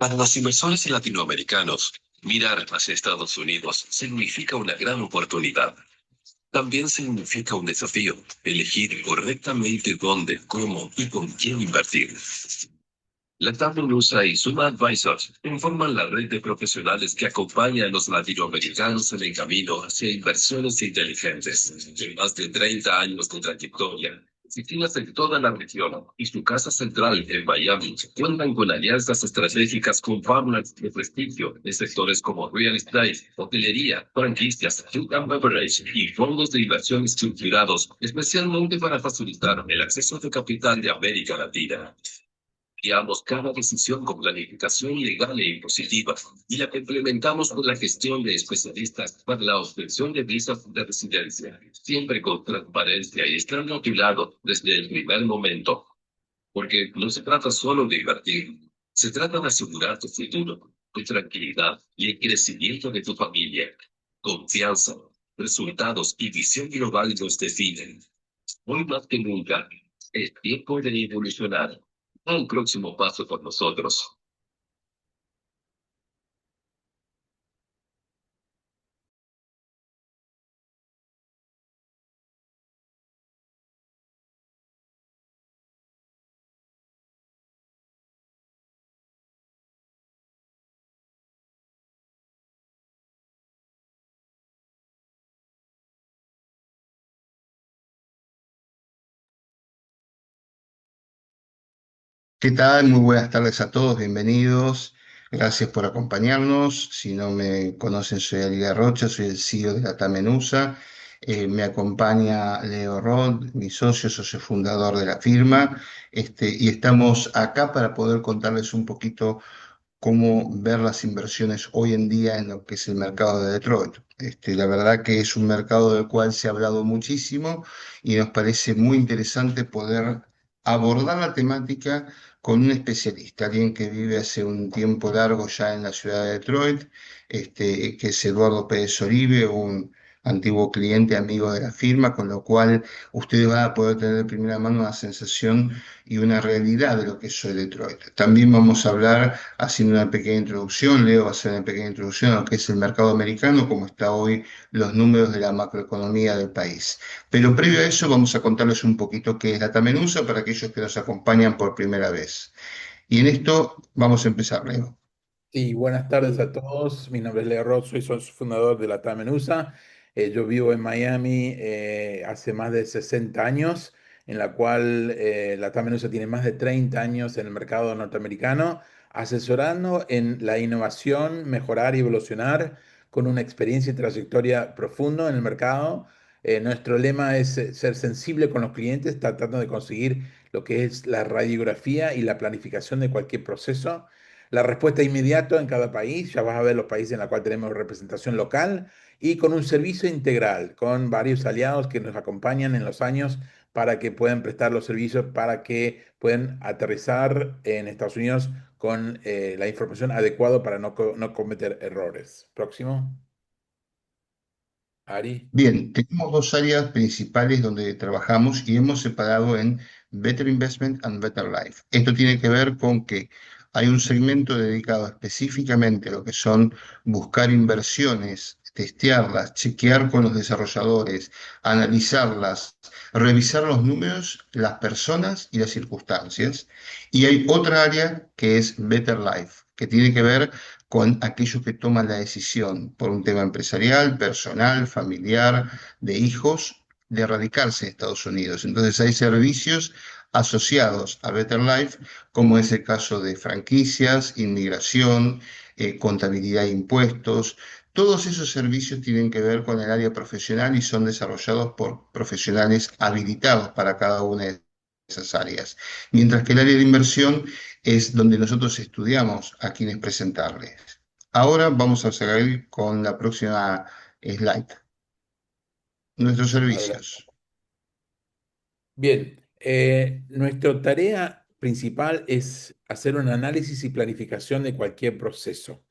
Para los inversores latinoamericanos, mirar hacia Estados Unidos significa una gran oportunidad. También significa un desafío, elegir correctamente dónde, cómo y con quién invertir. La Taburusa y Suma Advisors informan la red de profesionales que acompaña a los latinoamericanos en el camino hacia inversiones inteligentes. De más de 30 años de trayectoria, oficinas en toda la región y su casa central en Miami cuentan con alianzas estratégicas con partners de prestigio en sectores como real estate, hotelería, franquicias, food and beverage y fondos de inversión estructurados, especialmente para facilitar el acceso de capital de América Latina. Guiamos cada decisión con planificación legal e impositiva y la complementamos con la gestión de especialistas para la obtención de visas de residencia, siempre con transparencia y estando a tu lado desde el primer momento. Porque no se trata solo de invertir, se trata de asegurar tu futuro, tu tranquilidad y el crecimiento de tu familia. Confianza, resultados y visión global nos definen. Hoy más que nunca, es tiempo de evolucionar. Da un próximo paso con nosotros. ¿Qué tal? Muy buenas tardes a todos, bienvenidos. Gracias por acompañarnos. Si no me conocen, soy Aliga Rocha, soy el CEO de la Tamenusa. Me acompaña Leo Rod, mi socio fundador de la firma. Y estamos acá para poder contarles un poquito cómo ver las inversiones hoy en día en lo que es el mercado de Detroit. La verdad que es un mercado del cual se ha hablado muchísimo y nos parece muy interesante poder abordar la temática con un especialista, alguien que vive hace un tiempo largo ya en la ciudad de Detroit, que es Eduardo Pérez Oribe, un antiguo cliente amigo de la firma, con lo cual ustedes van a poder tener de primera mano una sensación y una realidad de lo que es hoy Detroit. También vamos a hablar, haciendo una pequeña introducción, Leo va a hacer una pequeña introducción a lo que es el mercado americano, cómo está hoy los números de la macroeconomía del país. Pero previo a eso vamos a contarles un poquito qué es Data Menusa para aquellos que nos acompañan por primera vez. Y en esto vamos a empezar, Leo. Sí, buenas tardes a todos. Mi nombre es Leo Roth, soy socio fundador de la Tamenusa. Yo vivo en Miami hace más de 60 años, en la cual la Tamenusa tiene más de 30 años en el mercado norteamericano, asesorando en la innovación, mejorar y evolucionar con una experiencia y trayectoria profundo en el mercado. Nuestro lema es ser sensible con los clientes, tratando de conseguir lo que es la radiografía y la planificación de cualquier proceso. La respuesta inmediata en cada país, ya vas a ver los países en los cuales tenemos representación local y con un servicio integral, con varios aliados que nos acompañan en los años para que puedan prestar los servicios, para que puedan aterrizar en Estados Unidos con la información adecuada para no cometer errores. Próximo, Ari. Bien, tenemos dos áreas principales donde trabajamos y hemos separado en Better Investment and Better Life. Esto tiene que ver con que hay un segmento dedicado específicamente a lo que son buscar inversiones, testearlas, chequear con los desarrolladores, analizarlas, revisar los números, las personas y las circunstancias. Y hay otra área que es Better Life, que tiene que ver con aquellos que toman la decisión por un tema empresarial, personal, familiar, de hijos, de radicarse en Estados Unidos. Entonces hay servicios asociados a Better Life, como es el caso de franquicias, inmigración, contabilidad e impuestos. Todos esos servicios tienen que ver con el área profesional y son desarrollados por profesionales habilitados para cada una de esas áreas. Mientras que el área de inversión es donde nosotros estudiamos a quienes presentarles. Ahora vamos a seguir con la próxima slide. Nuestros Adelante. servicios. Bien, nuestra tarea principal es hacer un análisis y planificación de cualquier proceso.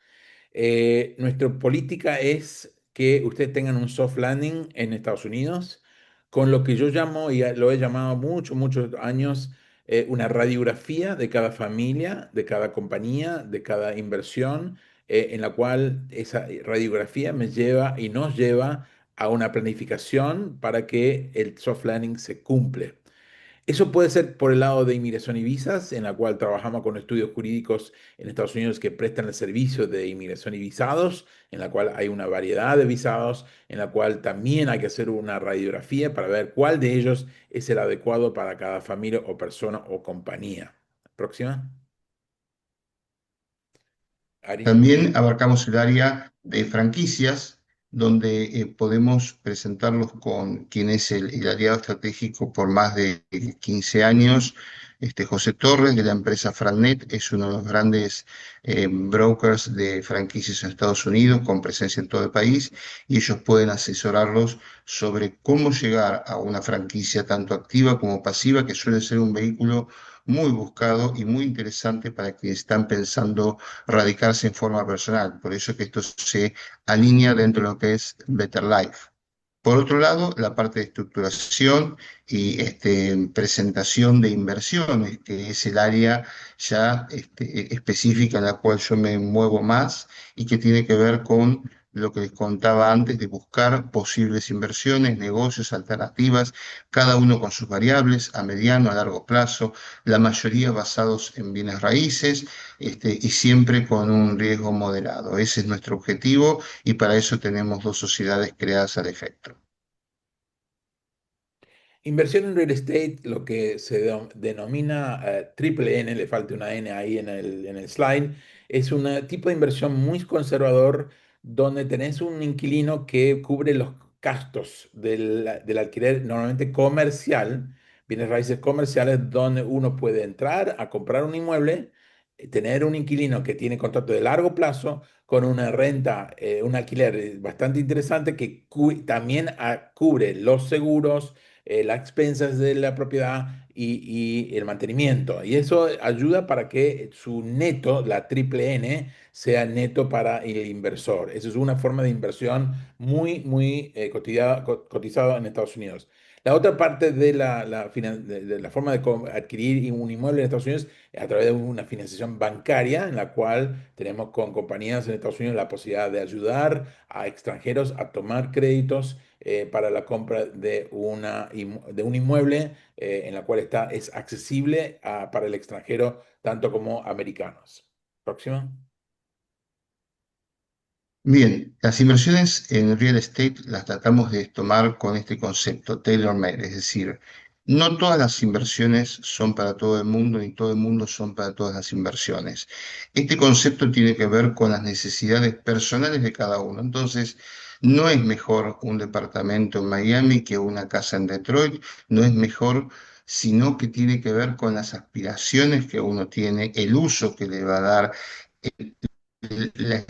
Nuestra política es que ustedes tengan un soft landing en Estados Unidos, con lo que yo llamo, y lo he llamado muchos años, una radiografía de cada familia, de cada compañía, de cada inversión, en la cual esa radiografía me lleva y nos lleva a una planificación para que el soft landing se cumple. Eso puede ser por el lado de inmigración y visas, en la cual trabajamos con estudios jurídicos en Estados Unidos que prestan el servicio de inmigración y visados, en la cual hay una variedad de visados, en la cual también hay que hacer una radiografía para ver cuál de ellos es el adecuado para cada familia o persona o compañía. Próxima, Ari. También abarcamos el área de franquicias, donde podemos presentarlos con quien es el aliado estratégico por más de 15 años. José Torres, de la empresa Frannet, es uno de los grandes brokers de franquicias en Estados Unidos, con presencia en todo el país, y ellos pueden asesorarlos sobre cómo llegar a una franquicia tanto activa como pasiva, que suele ser un vehículo muy buscado y muy interesante para quienes están pensando radicarse en forma personal. Por eso que esto se alinea dentro de lo que es Better Life. Por otro lado, la parte de estructuración y presentación de inversiones, que es el área ya específica en la cual yo me muevo más y que tiene que ver con lo que les contaba antes de buscar posibles inversiones, negocios, alternativas, cada uno con sus variables a mediano, a largo plazo, la mayoría basados en bienes raíces, y siempre con un riesgo moderado. Ese es nuestro objetivo y para eso tenemos dos sociedades creadas al efecto. Inversión en real estate, lo que se denomina triple N, le falta una N ahí en el slide, es un tipo de inversión muy conservador donde tenés un inquilino que cubre los gastos del alquiler normalmente comercial, bienes raíces comerciales, donde uno puede entrar a comprar un inmueble, tener un inquilino que tiene contrato de largo plazo con una renta, un alquiler bastante interesante que también cubre los seguros, las expensas de la propiedad y el mantenimiento. Y eso ayuda para que su neto, la triple N, sea neto para el inversor. Eso es una forma de inversión muy cotizada en Estados Unidos. La otra parte de de la forma de adquirir un inmueble en Estados Unidos es a través de una financiación bancaria en la cual tenemos con compañías en Estados Unidos la posibilidad de ayudar a extranjeros a tomar créditos para la compra de, de un inmueble en la cual es accesible para el extranjero tanto como americanos. Próximo. Bien, las inversiones en real estate las tratamos de tomar con este concepto, tailor-made, es decir, no todas las inversiones son para todo el mundo, ni todo el mundo son para todas las inversiones. Este concepto tiene que ver con las necesidades personales de cada uno. Entonces, no es mejor un departamento en Miami que una casa en Detroit, no es mejor, sino que tiene que ver con las aspiraciones que uno tiene, el uso que le va a dar, la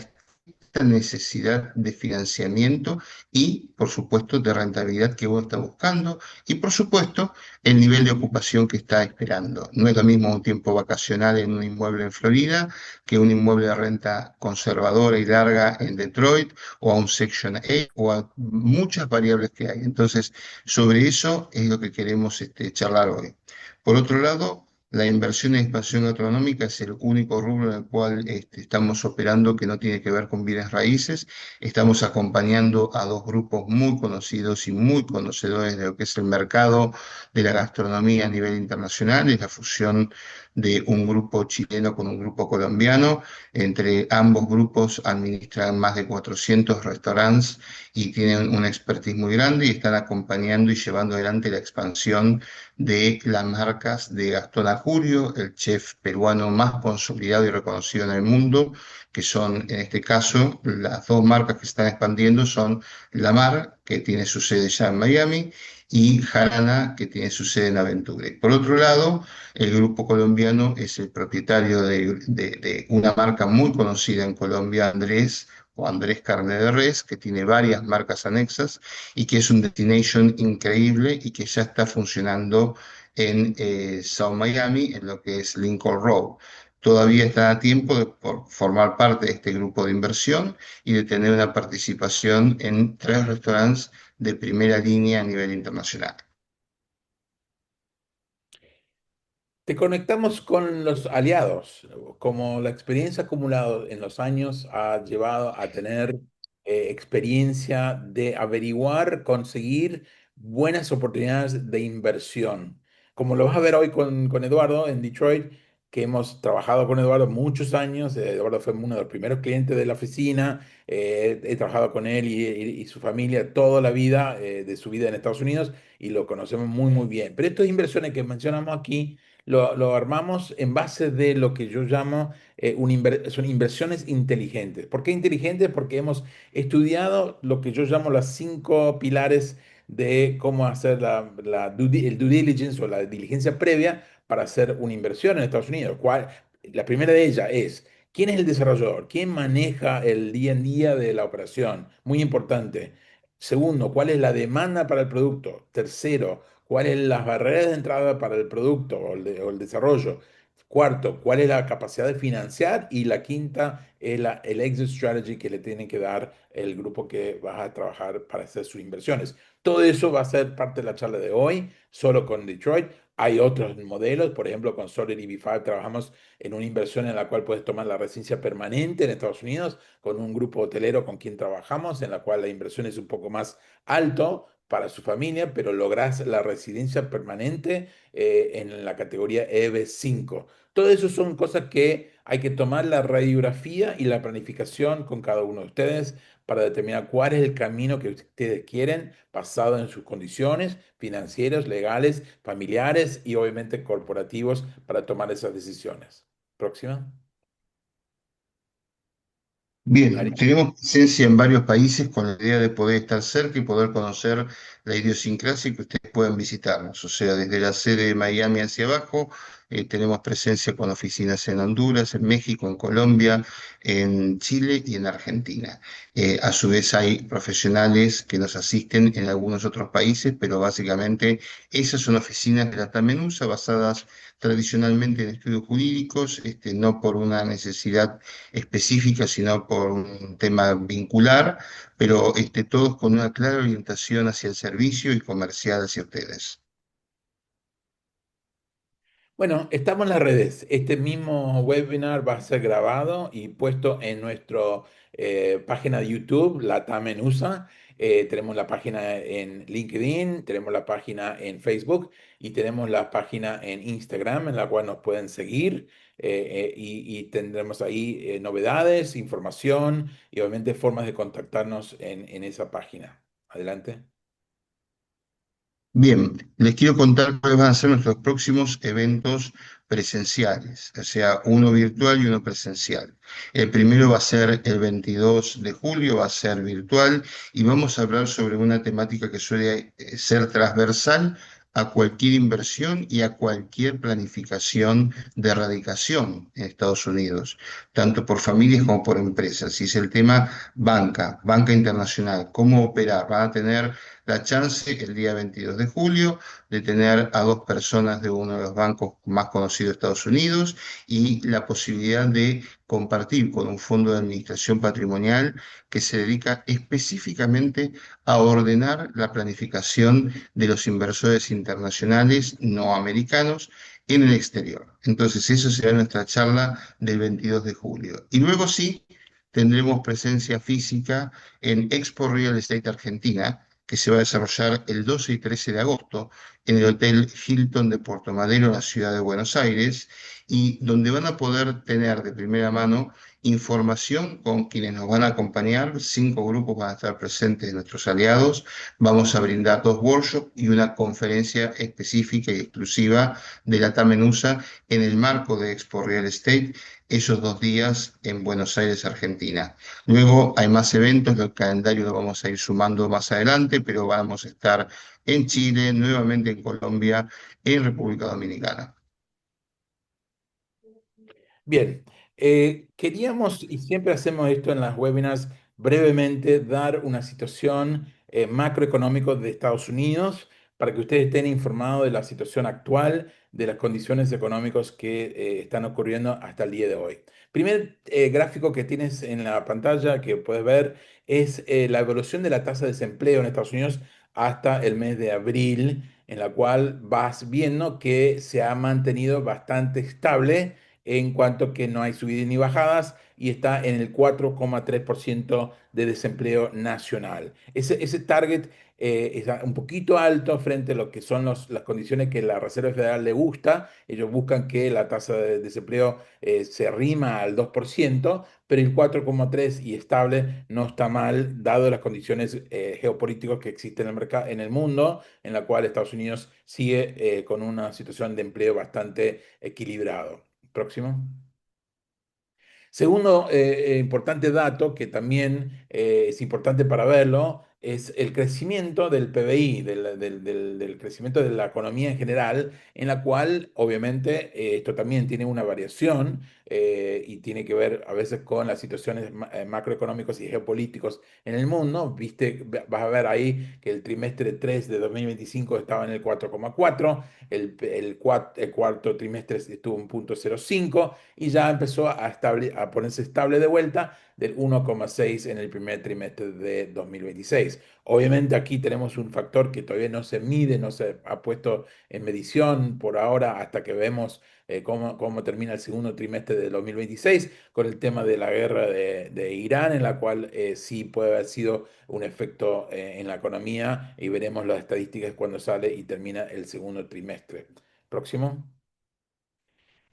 esta necesidad de financiamiento y, por supuesto, de rentabilidad que uno está buscando y, por supuesto, el nivel de ocupación que está esperando. No es lo mismo un tiempo vacacional en un inmueble en Florida que un inmueble de renta conservadora y larga en Detroit o a un Section 8 o a muchas variables que hay. Entonces, sobre eso es lo que queremos charlar hoy. Por otro lado, la inversión en expansión agronómica es el único rubro en el cual estamos operando que no tiene que ver con bienes raíces. Estamos acompañando a dos grupos muy conocidos y muy conocedores de lo que es el mercado de la gastronomía a nivel internacional. Es la fusión de un grupo chileno con un grupo colombiano. Entre ambos grupos administran más de 400 restaurantes y tienen una expertise muy grande y están acompañando y llevando adelante la expansión de las marcas de Gastón Acurio, el chef peruano más consolidado y reconocido en el mundo, que son, en este caso, las dos marcas que se están expandiendo son La Mar, que tiene su sede ya en Miami, y Jarana, que tiene su sede en Aventura. Por otro lado, el grupo colombiano es el propietario de una marca muy conocida en Colombia, Andrés, o Andrés Carne de Res, que tiene varias marcas anexas y que es un destination increíble y que ya está funcionando en South Miami, en lo que es Lincoln Road. Todavía está a tiempo de formar parte de este grupo de inversión y de tener una participación en 3 restaurantes de primera línea a nivel internacional. Te conectamos con los aliados, como la experiencia acumulada en los años ha llevado a tener experiencia de averiguar, conseguir buenas oportunidades de inversión. Como lo vas a ver hoy con Eduardo en Detroit, que hemos trabajado con Eduardo muchos años. Eduardo fue uno de los primeros clientes de la oficina. He trabajado con él y su familia toda la vida de su vida en Estados Unidos y lo conocemos muy, muy bien. Pero estas inversiones que mencionamos aquí lo armamos en base de lo que yo llamo son inversiones inteligentes. ¿Por qué inteligentes? Porque hemos estudiado lo que yo llamo las 5 pilares de cómo hacer el due diligence o la diligencia previa para hacer una inversión en Estados Unidos. La primera de ellas es, ¿quién es el desarrollador? ¿Quién maneja el día en día de la operación? Muy importante. Segundo, ¿cuál es la demanda para el producto? Tercero, ¿cuáles son las barreras de entrada para el producto o el desarrollo? Cuarto, ¿cuál es la capacidad de financiar? Y la quinta es el exit strategy que le tiene que dar el grupo que va a trabajar para hacer sus inversiones. Todo eso va a ser parte de la charla de hoy, solo con Detroit. Hay otros modelos, por ejemplo, con Solid EV5 trabajamos en una inversión en la cual puedes tomar la residencia permanente en Estados Unidos con un grupo hotelero con quien trabajamos, en la cual la inversión es un poco más alto para su familia, pero logras la residencia permanente en la categoría EB5. Todo eso son cosas que hay que tomar la radiografía y la planificación con cada uno de ustedes para determinar cuál es el camino que ustedes quieren basado en sus condiciones financieras, legales, familiares y obviamente corporativos para tomar esas decisiones. Próxima. Bien, Ari. tenemos presencia en varios países con la idea de poder estar cerca y poder conocer la idiosincrasia y que ustedes puedan visitarnos. O sea, desde la sede de Miami hacia abajo, tenemos presencia con oficinas en Honduras, en México, en Colombia, en Chile y en Argentina. A su vez hay profesionales que nos asisten en algunos otros países, pero básicamente esas son oficinas de la Tamenusa basadas tradicionalmente en estudios jurídicos, no por una necesidad específica, sino por un tema vincular, pero todos con una clara orientación hacia el servicio y comercial hacia ustedes. Bueno, estamos en las redes. Este mismo webinar va a ser grabado y puesto en nuestra página de YouTube, Latam en USA. Tenemos la página en LinkedIn, tenemos la página en Facebook y tenemos la página en Instagram en la cual nos pueden seguir y tendremos ahí novedades, información y obviamente formas de contactarnos en esa página. Adelante. Bien, les quiero contar cuáles van a ser nuestros próximos eventos presenciales, o sea, uno virtual y uno presencial. El primero va a ser el 22 de julio, va a ser virtual y vamos a hablar sobre una temática que suele ser transversal a cualquier inversión y a cualquier planificación de erradicación en Estados Unidos, tanto por familias como por empresas. Y es el tema banca internacional, cómo operar. Van a tener la chance el día 22 de julio de tener a dos personas de uno de los bancos más conocidos de Estados Unidos y la posibilidad de compartir con un fondo de administración patrimonial que se dedica específicamente a ordenar la planificación de los inversores internacionales no americanos en el exterior. Entonces, eso será nuestra charla del 22 de julio. Y luego sí, tendremos presencia física en Expo Real Estate Argentina, que se va a desarrollar el 12 y 13 de agosto en el Hotel Hilton de Puerto Madero, en la ciudad de Buenos Aires, y donde van a poder tener de primera mano información con quienes nos van a acompañar. 5 grupos van a estar presentes de nuestros aliados. Vamos a brindar 2 workshops y una conferencia específica y exclusiva de la Tamenusa en el marco de Expo Real Estate, esos 2 días en Buenos Aires, Argentina. Luego hay más eventos, el calendario lo vamos a ir sumando más adelante, pero vamos a estar en Chile, nuevamente en Colombia, en República Dominicana. Bien, queríamos, y siempre hacemos esto en las webinars, brevemente dar una situación macroeconómica de Estados Unidos para que ustedes estén informados de la situación actual, de las condiciones económicas que están ocurriendo hasta el día de hoy. Primer gráfico que tienes en la pantalla que puedes ver es la evolución de la tasa de desempleo en Estados Unidos hasta el mes de abril, en la cual vas viendo que se ha mantenido bastante estable en cuanto que no hay subidas ni bajadas y está en el 4,3% de desempleo nacional. Ese target está un poquito alto frente a lo que son las condiciones que la Reserva Federal le gusta. Ellos buscan que la tasa de desempleo se rima al 2%, pero el 4,3% y estable no está mal, dado las condiciones geopolíticas que existen en el mercado, en el mundo, en la cual Estados Unidos sigue con una situación de empleo bastante equilibrado. Próximo. Segundo importante dato que también es importante para verlo es el crecimiento del PBI, del crecimiento de la economía en general, en la cual obviamente esto también tiene una variación y tiene que ver a veces con las situaciones macroeconómicos y geopolíticos en el mundo. Viste, vas a ver ahí que el trimestre 3 de 2025 estaba en el 4,4, el cuarto trimestre estuvo en 0,05 y ya empezó a ponerse estable de vuelta del 1,6 en el primer trimestre de 2026. Obviamente aquí tenemos un factor que todavía no se mide, no se ha puesto en medición por ahora hasta que vemos cómo termina el segundo trimestre de 2026 con el tema de la guerra de Irán, en la cual sí puede haber sido un efecto en la economía y veremos las estadísticas cuando sale y termina el segundo trimestre. Próximo.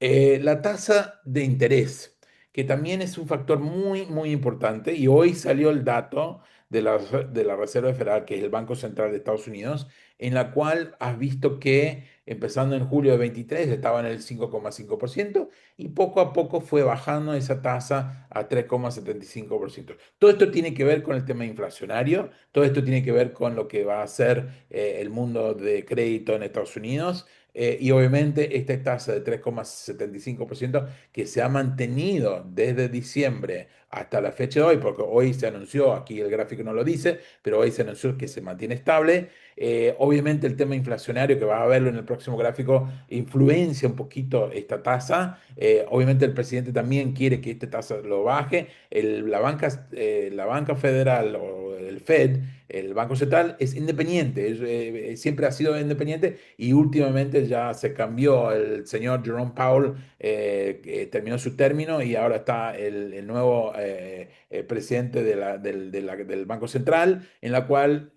La tasa de interés, que también es un factor muy, muy importante, y hoy salió el dato de la Reserva Federal, que es el Banco Central de Estados Unidos, en la cual has visto que empezando en julio de 23 estaba en el 5,5% y poco a poco fue bajando esa tasa a 3,75%. Todo esto tiene que ver con el tema inflacionario, todo esto tiene que ver con lo que va a hacer el mundo de crédito en Estados Unidos y obviamente esta tasa de 3,75% que se ha mantenido desde diciembre hasta la fecha de hoy, porque hoy se anunció, aquí el gráfico no lo dice, pero hoy se anunció que se mantiene estable. Obviamente el tema inflacionario, que vas a verlo en el próximo gráfico, influencia un poquito esta tasa. Obviamente el presidente también quiere que esta tasa lo baje. La banca federal o el Fed, el Banco Central, es independiente, siempre ha sido independiente y últimamente ya se cambió. El señor Jerome Powell que terminó su término y ahora está el nuevo presidente del Banco Central, en la cual,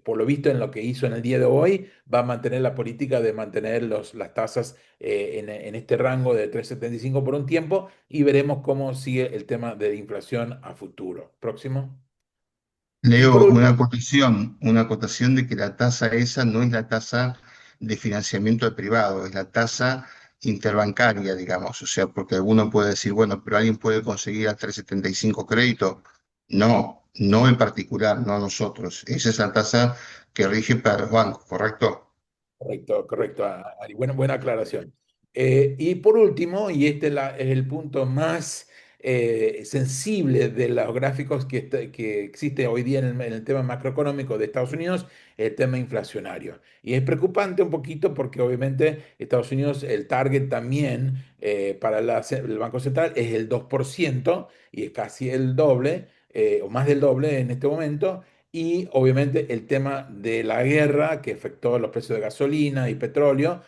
por lo visto, en lo que hizo en el día de hoy, va a mantener la política de mantener las tasas en este rango de 3,75 por un tiempo y veremos cómo sigue el tema de la inflación a futuro. Próximo. Y por Leo, último, una acotación de que la tasa esa no es la tasa de financiamiento de privado, es la tasa interbancaria, digamos. O sea, porque alguno puede decir, bueno, pero alguien puede conseguir a 3,75 crédito. No, no en particular, no nosotros. Esa es la tasa que rige para los bancos, ¿correcto? correcto, correcto, Ari. Buena aclaración. Y por último, y este es el punto más sensible de los gráficos que existe hoy día en el tema macroeconómico de Estados Unidos, el tema inflacionario. Y es preocupante un poquito porque obviamente Estados Unidos, el target también para el Banco Central es el 2% y es casi el doble, o más del doble en este momento. Y obviamente el tema de la guerra que afectó los precios de gasolina y petróleo,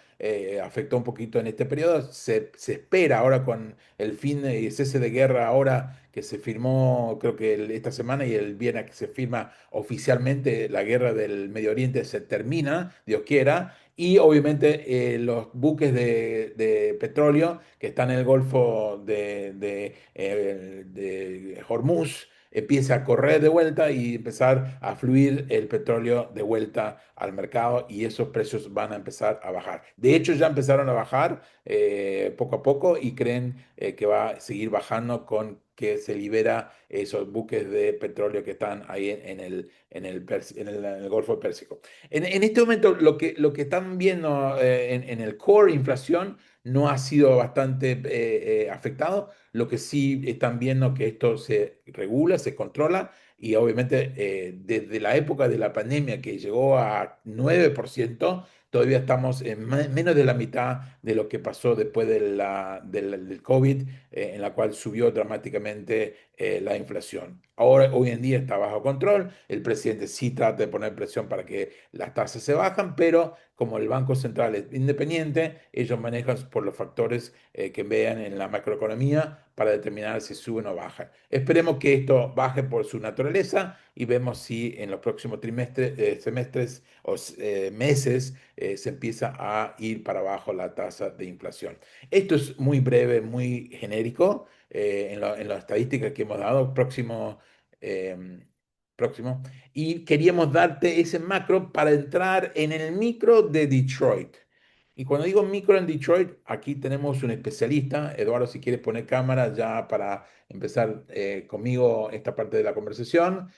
afectó un poquito en este periodo. Se espera ahora con el fin y cese de guerra ahora que se firmó, creo que esta semana y el viernes que se firma oficialmente la guerra del Medio Oriente se termina, Dios quiera. Y obviamente los buques de petróleo que están en el Golfo de Hormuz empiece a correr de vuelta y empezar a fluir el petróleo de vuelta al mercado y esos precios van a empezar a bajar. De hecho, ya empezaron a bajar poco a poco y creen que va a seguir bajando con que se libera esos buques de petróleo que están ahí en el Golfo Pérsico. En este momento, lo que están viendo en el core inflación no ha sido bastante afectado. Lo que sí están viendo que esto se regula, se controla y obviamente desde la época de la pandemia que llegó a 9%, todavía estamos en menos de la mitad de lo que pasó después del COVID, en la cual subió dramáticamente la inflación. Ahora, hoy en día está bajo control, el presidente sí trata de poner presión para que las tasas se bajan, pero como el Banco Central es independiente, ellos manejan por los factores que vean en la macroeconomía para determinar si suben o bajan. Esperemos que esto baje por su naturaleza y vemos si en los próximos trimestres, semestres o meses se empieza a ir para abajo la tasa de inflación. Esto es muy breve, muy genérico en las estadísticas que hemos dado. Eh, próximo. Y queríamos darte ese macro para entrar en el micro de Detroit. Y cuando digo micro en Detroit, aquí tenemos un especialista. Eduardo, si quieres poner cámara ya para empezar conmigo esta parte de la conversación.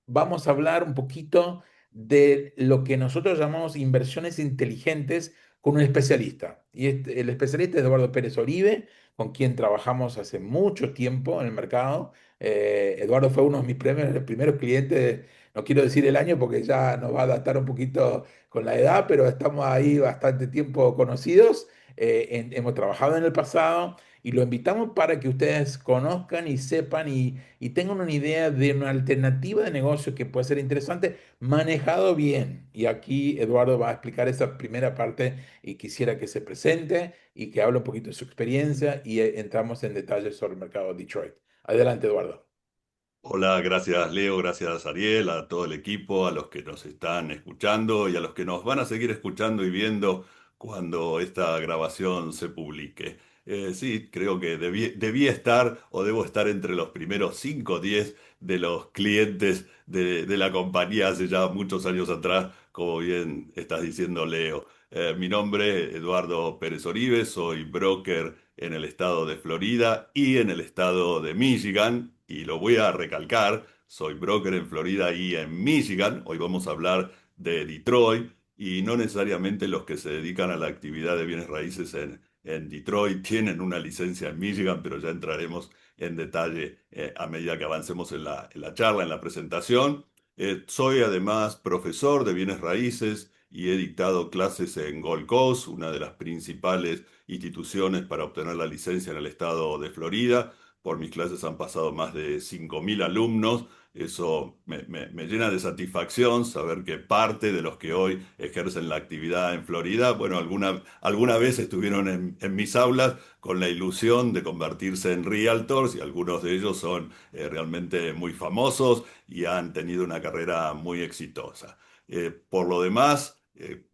Vamos a hablar un poquito de lo que nosotros llamamos inversiones inteligentes con un especialista. Y el especialista es Eduardo Pérez Oribe, con quien trabajamos hace mucho tiempo en el mercado. Eduardo fue uno de mis primeros clientes, no quiero decir el año porque ya nos va a adaptar un poquito con la edad, pero estamos ahí bastante tiempo conocidos. Hemos trabajado en el pasado y lo invitamos para que ustedes conozcan y sepan y tengan una idea de una alternativa de negocio que puede ser interesante manejado bien. Y aquí Eduardo va a explicar esa primera parte y quisiera que se presente y que hable un poquito de su experiencia y entramos en detalles sobre el mercado de Detroit. Adelante, Eduardo. Hola, gracias Leo, gracias Ariel, a todo el equipo, a los que nos están escuchando y a los que nos van a seguir escuchando y viendo cuando esta grabación se publique. Sí, creo que debí estar o debo estar entre los primeros 5 o 10 de los clientes de la compañía hace ya muchos años atrás, como bien estás diciendo Leo. Mi nombre es Eduardo Pérez Oribe, soy broker en el estado de Florida y en el estado de Michigan, y lo voy a recalcar, soy broker en Florida y en Michigan. Hoy vamos a hablar de Detroit y no necesariamente los que se dedican a la actividad de bienes raíces en Detroit tienen una licencia en Michigan, pero ya entraremos en detalle a medida que avancemos en la charla, en la presentación. Soy además profesor de bienes raíces y he dictado clases en Gold Coast, una de las principales instituciones para obtener la licencia en el estado de Florida. Por mis clases han pasado más de 5.000 alumnos. Eso me llena de satisfacción saber que parte de los que hoy ejercen la actividad en Florida, bueno, alguna vez estuvieron en mis aulas con la ilusión de convertirse en realtors, y algunos de ellos son realmente muy famosos y han tenido una carrera muy exitosa. Por lo demás,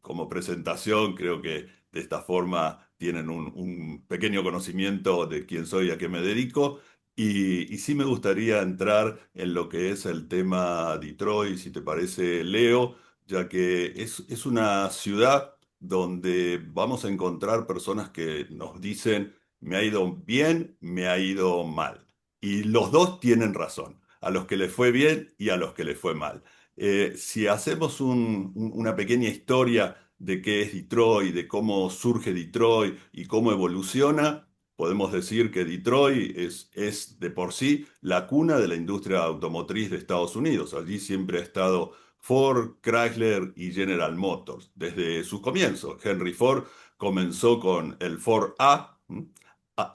como presentación, creo que de esta forma tienen un pequeño conocimiento de quién soy y a qué me dedico. Y sí me gustaría entrar en lo que es el tema Detroit, si te parece, Leo, ya que es una ciudad donde vamos a encontrar personas que nos dicen, me ha ido bien, me ha ido mal. Y los dos tienen razón, a los que les fue bien y a los que les fue mal. Si hacemos una pequeña historia de qué es Detroit, de cómo surge Detroit y cómo evoluciona, podemos decir que Detroit es de por sí la cuna de la industria automotriz de Estados Unidos. Allí siempre ha estado Ford, Chrysler y General Motors desde sus comienzos. Henry Ford comenzó con el Ford A, ¿m?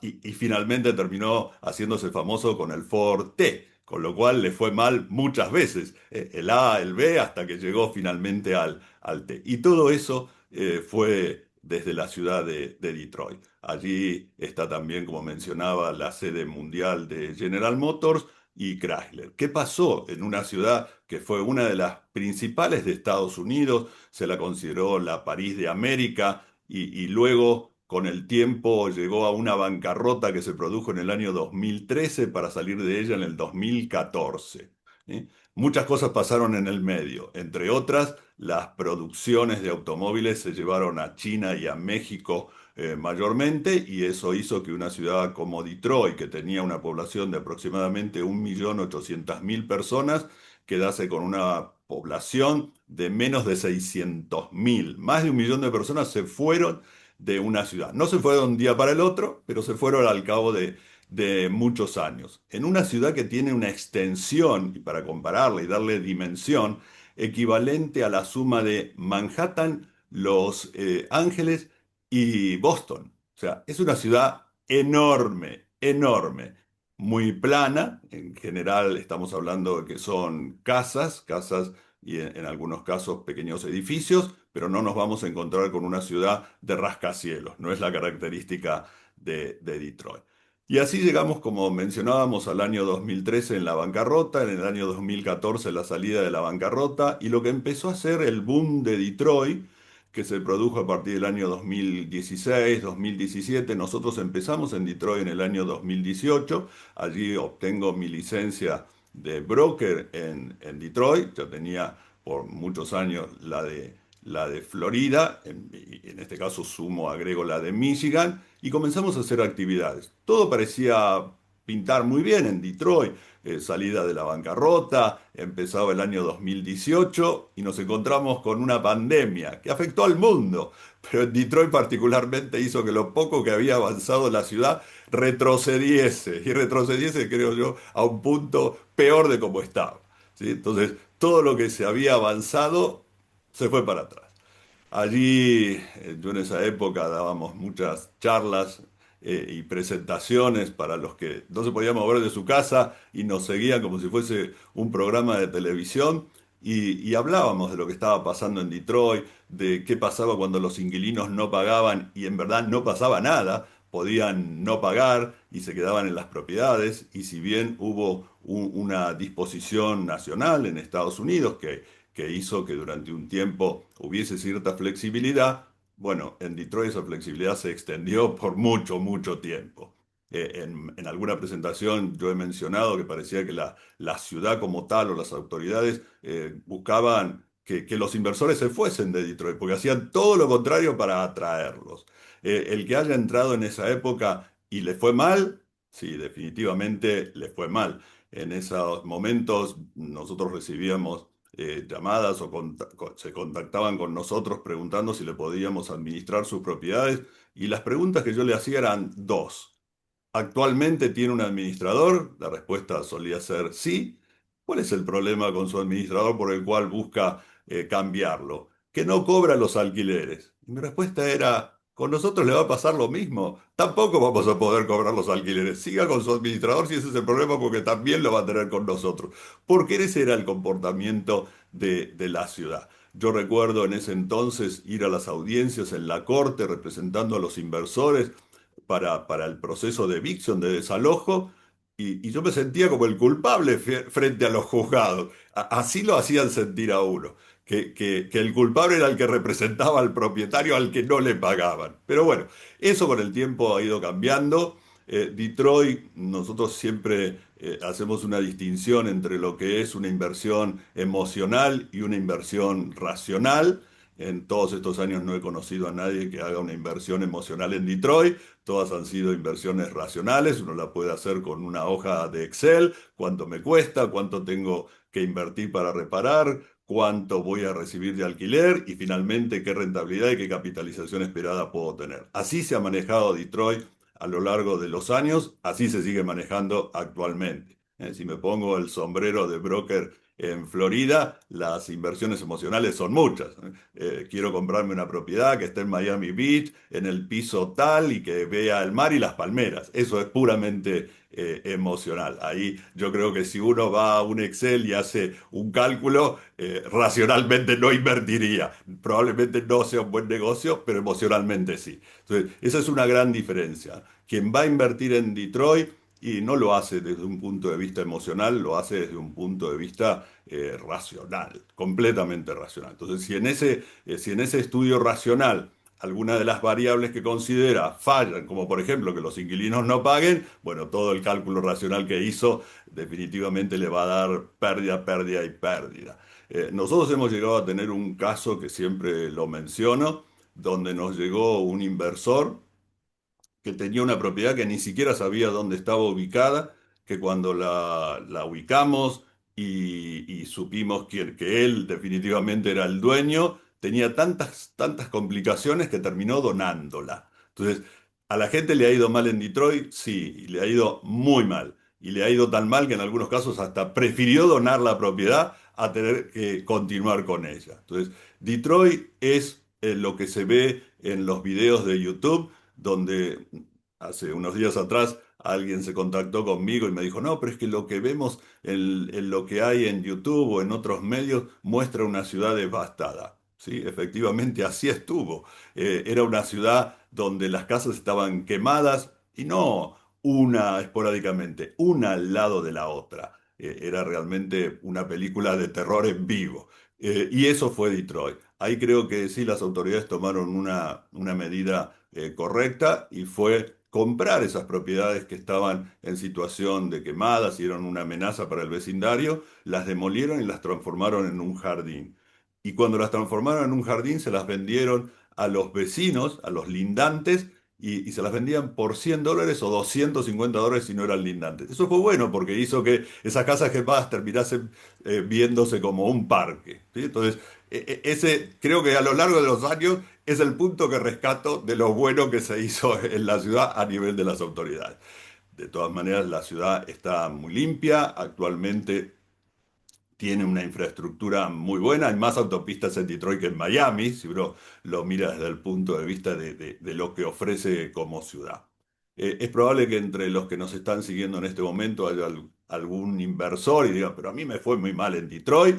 Y finalmente terminó haciéndose famoso con el Ford T, con lo cual le fue mal muchas veces, el A, el B, hasta que llegó finalmente al T. Y todo eso fue desde la ciudad de Detroit. Allí está también, como mencionaba, la sede mundial de General Motors y Chrysler. ¿Qué pasó en una ciudad que fue una de las principales de Estados Unidos? Se la consideró la París de América y luego con el tiempo llegó a una bancarrota que se produjo en el año 2013 para salir de ella en el 2014. ¿Sí? Muchas cosas pasaron en el medio, entre otras, las producciones de automóviles se llevaron a China y a México mayormente, y eso hizo que una ciudad como Detroit, que tenía una población de aproximadamente 1.800.000 personas, quedase con una población de menos de 600.000. Más de 1 millón de personas se fueron de una ciudad. No se fue de un día para el otro, pero se fueron al cabo de muchos años. En una ciudad que tiene una extensión, y para compararla y darle dimensión, equivalente a la suma de Manhattan Los Ángeles y Boston. O sea, es una ciudad enorme, enorme, muy plana. En general estamos hablando de que son casas y en algunos casos pequeños edificios, pero no nos vamos a encontrar con una ciudad de rascacielos. No es la característica de Detroit. Y así llegamos, como mencionábamos, al año 2013 en la bancarrota, en el año 2014 la salida de la bancarrota y lo que empezó a ser el boom de Detroit, que se produjo a partir del año 2016, 2017. Nosotros empezamos en Detroit en el año 2018, allí obtengo mi licencia de broker en Detroit. Yo tenía por muchos años la de Florida, en este caso agrego la de Michigan, y comenzamos a hacer actividades. Todo parecía pintar muy bien en Detroit, salida de la bancarrota, empezaba el año 2018 y nos encontramos con una pandemia que afectó al mundo, pero en Detroit particularmente hizo que lo poco que había avanzado la ciudad retrocediese, y retrocediese, creo yo, a un punto peor de como estaba. ¿Sí? Entonces, todo lo que se había avanzado se fue para atrás. Allí, yo en esa época dábamos muchas charlas y presentaciones para los que no se podían mover de su casa y nos seguían como si fuese un programa de televisión y hablábamos de lo que estaba pasando en Detroit, de qué pasaba cuando los inquilinos no pagaban y en verdad no pasaba nada, podían no pagar y se quedaban en las propiedades y si bien hubo una disposición nacional en Estados Unidos que hizo que durante un tiempo hubiese cierta flexibilidad, bueno, en Detroit esa flexibilidad se extendió por mucho, mucho tiempo. En alguna presentación yo he mencionado que parecía que la ciudad como tal o las autoridades buscaban que los inversores se fuesen de Detroit, porque hacían todo lo contrario para atraerlos. El que haya entrado en esa época y le fue mal, sí, definitivamente le fue mal. En esos momentos nosotros recibíamos llamadas o se contactaban con nosotros preguntando si le podíamos administrar sus propiedades y las preguntas que yo le hacía eran dos. ¿Actualmente tiene un administrador? La respuesta solía ser sí. ¿Cuál es el problema con su administrador por el cual busca cambiarlo? Que no cobra los alquileres. Y mi respuesta era, con nosotros le va a pasar lo mismo. Tampoco vamos a poder cobrar los alquileres. Siga con su administrador si ese es el problema porque también lo va a tener con nosotros. Porque ese era el comportamiento de la ciudad. Yo recuerdo en ese entonces ir a las audiencias en la corte representando a los inversores para el proceso de eviction, de desalojo, y yo me sentía como el culpable frente a los juzgados. Así lo hacían sentir a uno, que el culpable era el que representaba al propietario al que no le pagaban. Pero bueno, eso con el tiempo ha ido cambiando. Detroit, nosotros siempre hacemos una distinción entre lo que es una inversión emocional y una inversión racional. En todos estos años no he conocido a nadie que haga una inversión emocional en Detroit. Todas han sido inversiones racionales. Uno la puede hacer con una hoja de Excel. ¿Cuánto me cuesta? ¿Cuánto tengo que invertir para reparar? ¿Cuánto voy a recibir de alquiler? Y finalmente, ¿qué rentabilidad y qué capitalización esperada puedo tener? Así se ha manejado Detroit a lo largo de los años. Así se sigue manejando actualmente. Si me pongo el sombrero de broker en Florida, las inversiones emocionales son muchas. Quiero comprarme una propiedad que esté en Miami Beach, en el piso tal y que vea el mar y las palmeras. Eso es puramente emocional. Ahí yo creo que si uno va a un Excel y hace un cálculo, racionalmente no invertiría. Probablemente no sea un buen negocio, pero emocionalmente sí. Entonces, esa es una gran diferencia. Quien va a invertir en Detroit y no lo hace desde un punto de vista emocional, lo hace desde un punto de vista racional, completamente racional. Entonces, si en ese estudio racional alguna de las variables que considera fallan, como por ejemplo que los inquilinos no paguen, bueno, todo el cálculo racional que hizo definitivamente le va a dar pérdida, pérdida y pérdida. Nosotros hemos llegado a tener un caso que siempre lo menciono, donde nos llegó un inversor que tenía una propiedad que ni siquiera sabía dónde estaba ubicada, que cuando la ubicamos y supimos que él definitivamente era el dueño, tenía tantas, tantas complicaciones que terminó donándola. Entonces, ¿a la gente le ha ido mal en Detroit? Sí, y le ha ido muy mal. Y le ha ido tan mal que en algunos casos hasta prefirió donar la propiedad a tener que continuar con ella. Entonces, Detroit es lo que se ve en los videos de YouTube, donde hace unos días atrás alguien se contactó conmigo y me dijo, no, pero es que lo que vemos en lo que hay en YouTube o en otros medios muestra una ciudad devastada. Sí, efectivamente así estuvo. Era una ciudad donde las casas estaban quemadas y no una esporádicamente, una al lado de la otra. Era realmente una película de terror en vivo. Y eso fue Detroit. Ahí creo que sí, las autoridades tomaron una medida correcta y fue comprar esas propiedades que estaban en situación de quemadas y eran una amenaza para el vecindario, las demolieron y las transformaron en un jardín. Y cuando las transformaron en un jardín, se las vendieron a los vecinos, a los lindantes, y se las vendían por $100 o $250 si no eran lindantes. Eso fue bueno porque hizo que esas casas quemadas terminasen viéndose como un parque. ¿Sí? Entonces, ese creo que a lo largo de los años es el punto que rescato de lo bueno que se hizo en la ciudad a nivel de las autoridades. De todas maneras, la ciudad está muy limpia, actualmente tiene una infraestructura muy buena, hay más autopistas en Detroit que en Miami, si uno lo mira desde el punto de vista de lo que ofrece como ciudad. Es probable que entre los que nos están siguiendo en este momento haya algún inversor y diga, pero a mí me fue muy mal en Detroit,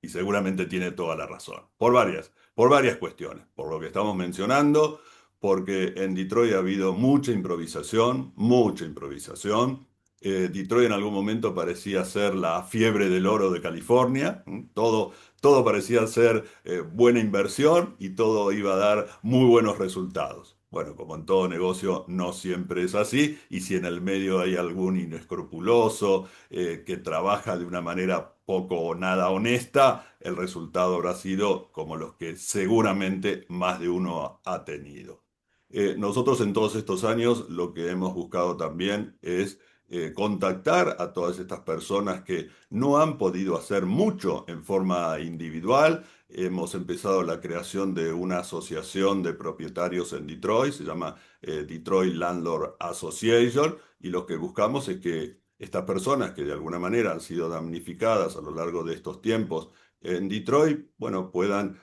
y seguramente tiene toda la razón, por varias cuestiones, por lo que estamos mencionando, porque en Detroit ha habido mucha improvisación, mucha improvisación. Detroit en algún momento parecía ser la fiebre del oro de California. Todo parecía ser buena inversión y todo iba a dar muy buenos resultados. Bueno, como en todo negocio, no siempre es así, y si en el medio hay algún inescrupuloso que trabaja de una manera poco o nada honesta, el resultado habrá sido como los que seguramente más de uno ha tenido. Nosotros en todos estos años lo que hemos buscado también es contactar a todas estas personas que no han podido hacer mucho en forma individual. Hemos empezado la creación de una asociación de propietarios en Detroit, se llama Detroit Landlord Association, y lo que buscamos es que estas personas que de alguna manera han sido damnificadas a lo largo de estos tiempos en Detroit, bueno, puedan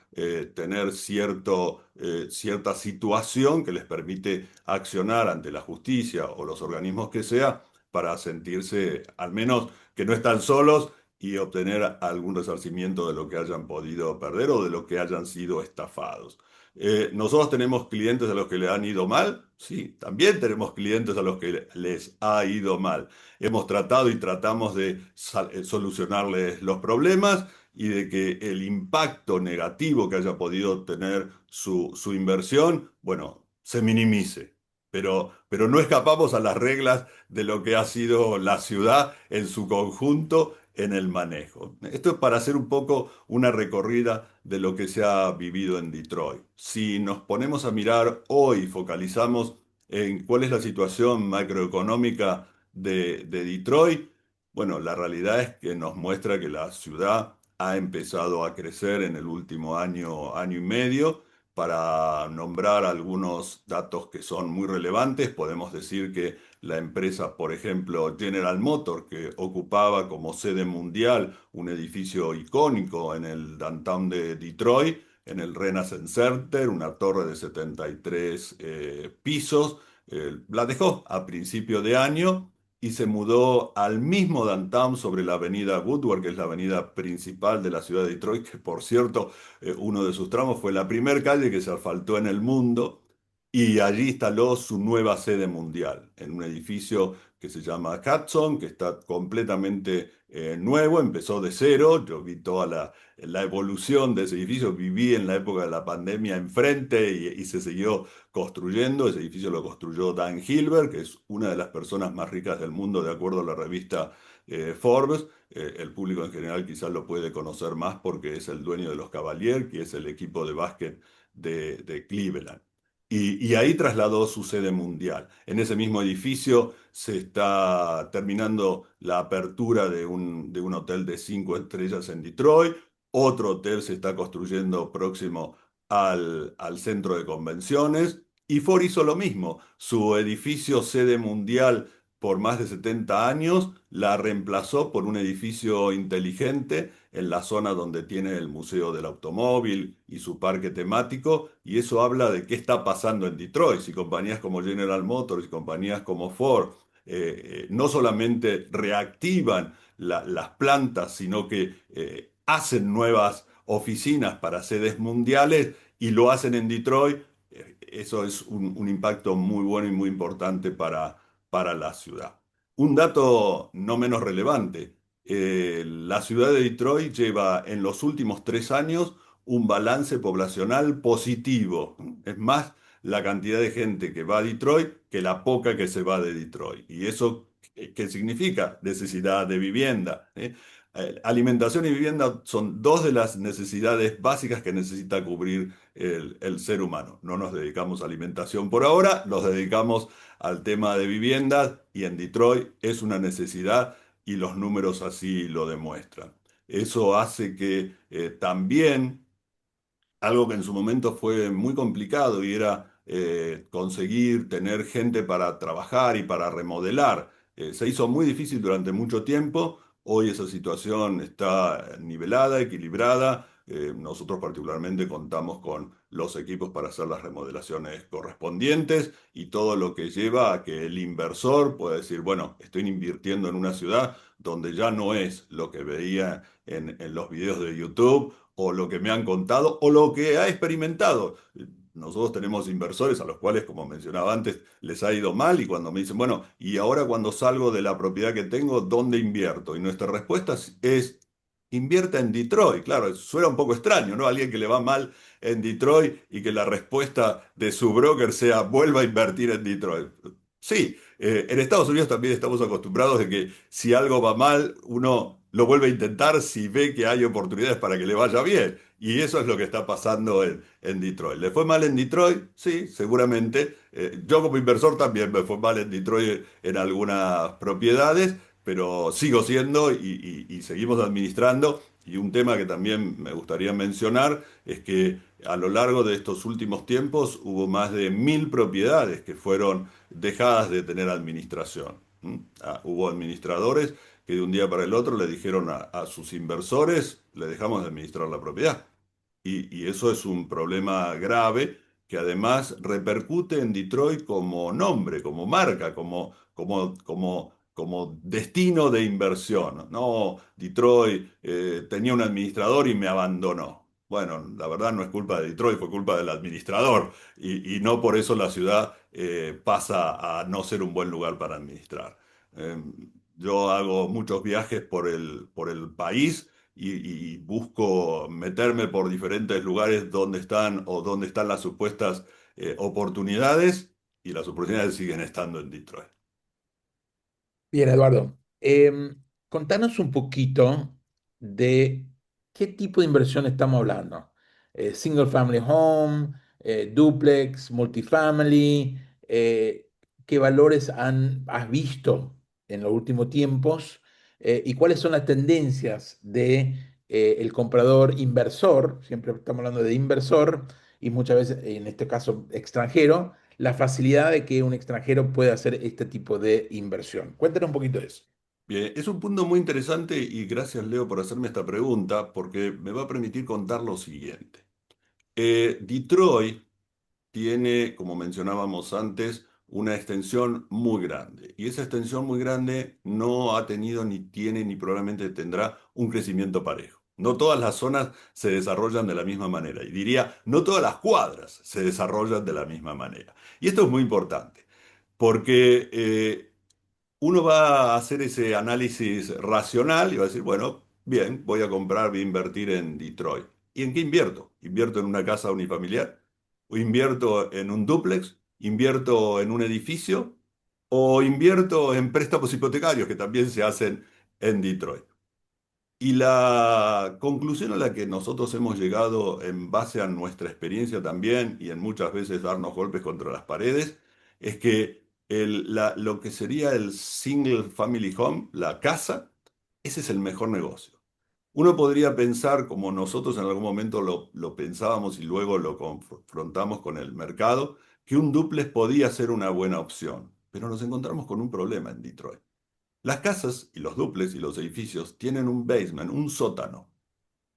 tener cierta situación que les permite accionar ante la justicia o los organismos que sea para sentirse al menos que no están solos y obtener algún resarcimiento de lo que hayan podido perder o de lo que hayan sido estafados. Nosotros tenemos clientes a los que le han ido mal, sí, también tenemos clientes a los que les ha ido mal. Hemos tratado y tratamos de solucionarles los problemas y de que el impacto negativo que haya podido tener su inversión, bueno, se minimice. Pero no escapamos a las reglas de lo que ha sido la ciudad en su conjunto en el manejo. Esto es para hacer un poco una recorrida de lo que se ha vivido en Detroit. Si nos ponemos a mirar hoy, focalizamos en cuál es la situación macroeconómica de Detroit, bueno, la realidad es que nos muestra que la ciudad ha empezado a crecer en el último año, año y medio. Para nombrar algunos datos que son muy relevantes, podemos decir que la empresa, por ejemplo, General Motors, que ocupaba como sede mundial un edificio icónico en el downtown de Detroit, en el Renaissance Center, una torre de 73 pisos, la dejó a principio de año y se mudó al mismo downtown sobre la avenida Woodward, que es la avenida principal de la ciudad de Detroit, que por cierto, uno de sus tramos fue la primera calle que se asfaltó en el mundo, y allí instaló su nueva sede mundial, en un edificio que se llama Hudson, que está completamente nuevo, empezó de cero. Yo vi toda la evolución de ese edificio, viví en la época de la pandemia enfrente y se siguió construyendo. Ese edificio lo construyó Dan Gilbert, que es una de las personas más ricas del mundo, de acuerdo a la revista Forbes. El público en general quizás lo puede conocer más porque es el dueño de los Cavaliers, que es el equipo de básquet de Cleveland. Y ahí trasladó su sede mundial. En ese mismo edificio se está terminando la apertura de un hotel de 5 estrellas en Detroit. Otro hotel se está construyendo próximo al centro de convenciones. Y Ford hizo lo mismo. Su edificio sede mundial por más de 70 años, la reemplazó por un edificio inteligente en la zona donde tiene el Museo del Automóvil y su parque temático, y eso habla de qué está pasando en Detroit, si compañías como General Motors y compañías como Ford no solamente reactivan las plantas, sino que hacen nuevas oficinas para sedes mundiales y lo hacen en Detroit. Eso es un impacto muy bueno y muy importante para la ciudad. Un dato no menos relevante, la ciudad de Detroit lleva en los últimos 3 años un balance poblacional positivo. Es más la cantidad de gente que va a Detroit que la poca que se va de Detroit. ¿Y eso qué significa? Necesidad de vivienda. Alimentación y vivienda son dos de las necesidades básicas que necesita cubrir el ser humano. No nos dedicamos a alimentación por ahora, nos dedicamos al tema de viviendas y en Detroit es una necesidad y los números así lo demuestran. Eso hace que también algo que en su momento fue muy complicado y era conseguir tener gente para trabajar y para remodelar. Se hizo muy difícil durante mucho tiempo. Hoy esa situación está nivelada, equilibrada. Nosotros particularmente contamos con los equipos para hacer las remodelaciones correspondientes y todo lo que lleva a que el inversor pueda decir, bueno, estoy invirtiendo en una ciudad donde ya no es lo que veía en los videos de YouTube o lo que me han contado o lo que ha experimentado. Nosotros tenemos inversores a los cuales, como mencionaba antes, les ha ido mal y cuando me dicen, bueno, y ahora cuando salgo de la propiedad que tengo, ¿dónde invierto? Y nuestra respuesta es, invierta en Detroit. Claro, suena un poco extraño, ¿no? Alguien que le va mal en Detroit y que la respuesta de su broker sea, vuelva a invertir en Detroit. Sí, en Estados Unidos también estamos acostumbrados de que si algo va mal, uno lo vuelve a intentar si ve que hay oportunidades para que le vaya bien. Y eso es lo que está pasando en Detroit. ¿Le fue mal en Detroit? Sí, seguramente. Yo como inversor también me fue mal en Detroit en algunas propiedades, pero sigo siendo y seguimos administrando. Y un tema que también me gustaría mencionar es que a lo largo de estos últimos tiempos hubo más de 1.000 propiedades que fueron dejadas de tener administración. ¿Mm? Hubo administradores que de un día para el otro le dijeron a sus inversores, le dejamos de administrar la propiedad. Y eso es un problema grave que además repercute en Detroit como nombre, como marca, como destino de inversión. No, Detroit tenía un administrador y me abandonó. Bueno, la verdad no es culpa de Detroit, fue culpa del administrador y no por eso la ciudad pasa a no ser un buen lugar para administrar. Eh, yo hago muchos viajes por el país y busco meterme por diferentes lugares donde están o donde están las supuestas oportunidades y las oportunidades siguen estando en Detroit. Bien, Eduardo. Contanos un poquito de qué tipo de inversión estamos hablando. Single family home, duplex, multifamily, ¿qué valores has visto en los últimos tiempos? ¿Y cuáles son las tendencias de el comprador inversor? Siempre estamos hablando de inversor y muchas veces, en este caso, extranjero, la facilidad de que un extranjero pueda hacer este tipo de inversión. Cuéntanos un poquito de eso. Bien, es un punto muy interesante y gracias Leo por hacerme esta pregunta porque me va a permitir contar lo siguiente. Detroit tiene, como mencionábamos antes, una extensión muy grande. Y esa extensión muy grande no ha tenido, ni tiene, ni probablemente tendrá un crecimiento parejo. No todas las zonas se desarrollan de la misma manera. Y diría, no todas las cuadras se desarrollan de la misma manera. Y esto es muy importante, porque uno va a hacer ese análisis racional y va a decir, bueno, bien, voy a comprar, voy a invertir en Detroit. ¿Y en qué invierto? ¿Invierto en una casa unifamiliar? ¿O invierto en un dúplex? ¿Invierto en un edificio? ¿O invierto en préstamos hipotecarios que también se hacen en Detroit? Y la conclusión a la que nosotros hemos llegado en base a nuestra experiencia también y en muchas veces darnos golpes contra las paredes, es que lo que sería el single family home, la casa, ese es el mejor negocio. Uno podría pensar, como nosotros en algún momento lo pensábamos y luego lo confrontamos con el mercado, que un dúplex podía ser una buena opción. pero nos encontramos con un problema en Detroit. Las casas y los dúplex y los edificios tienen un basement, un sótano.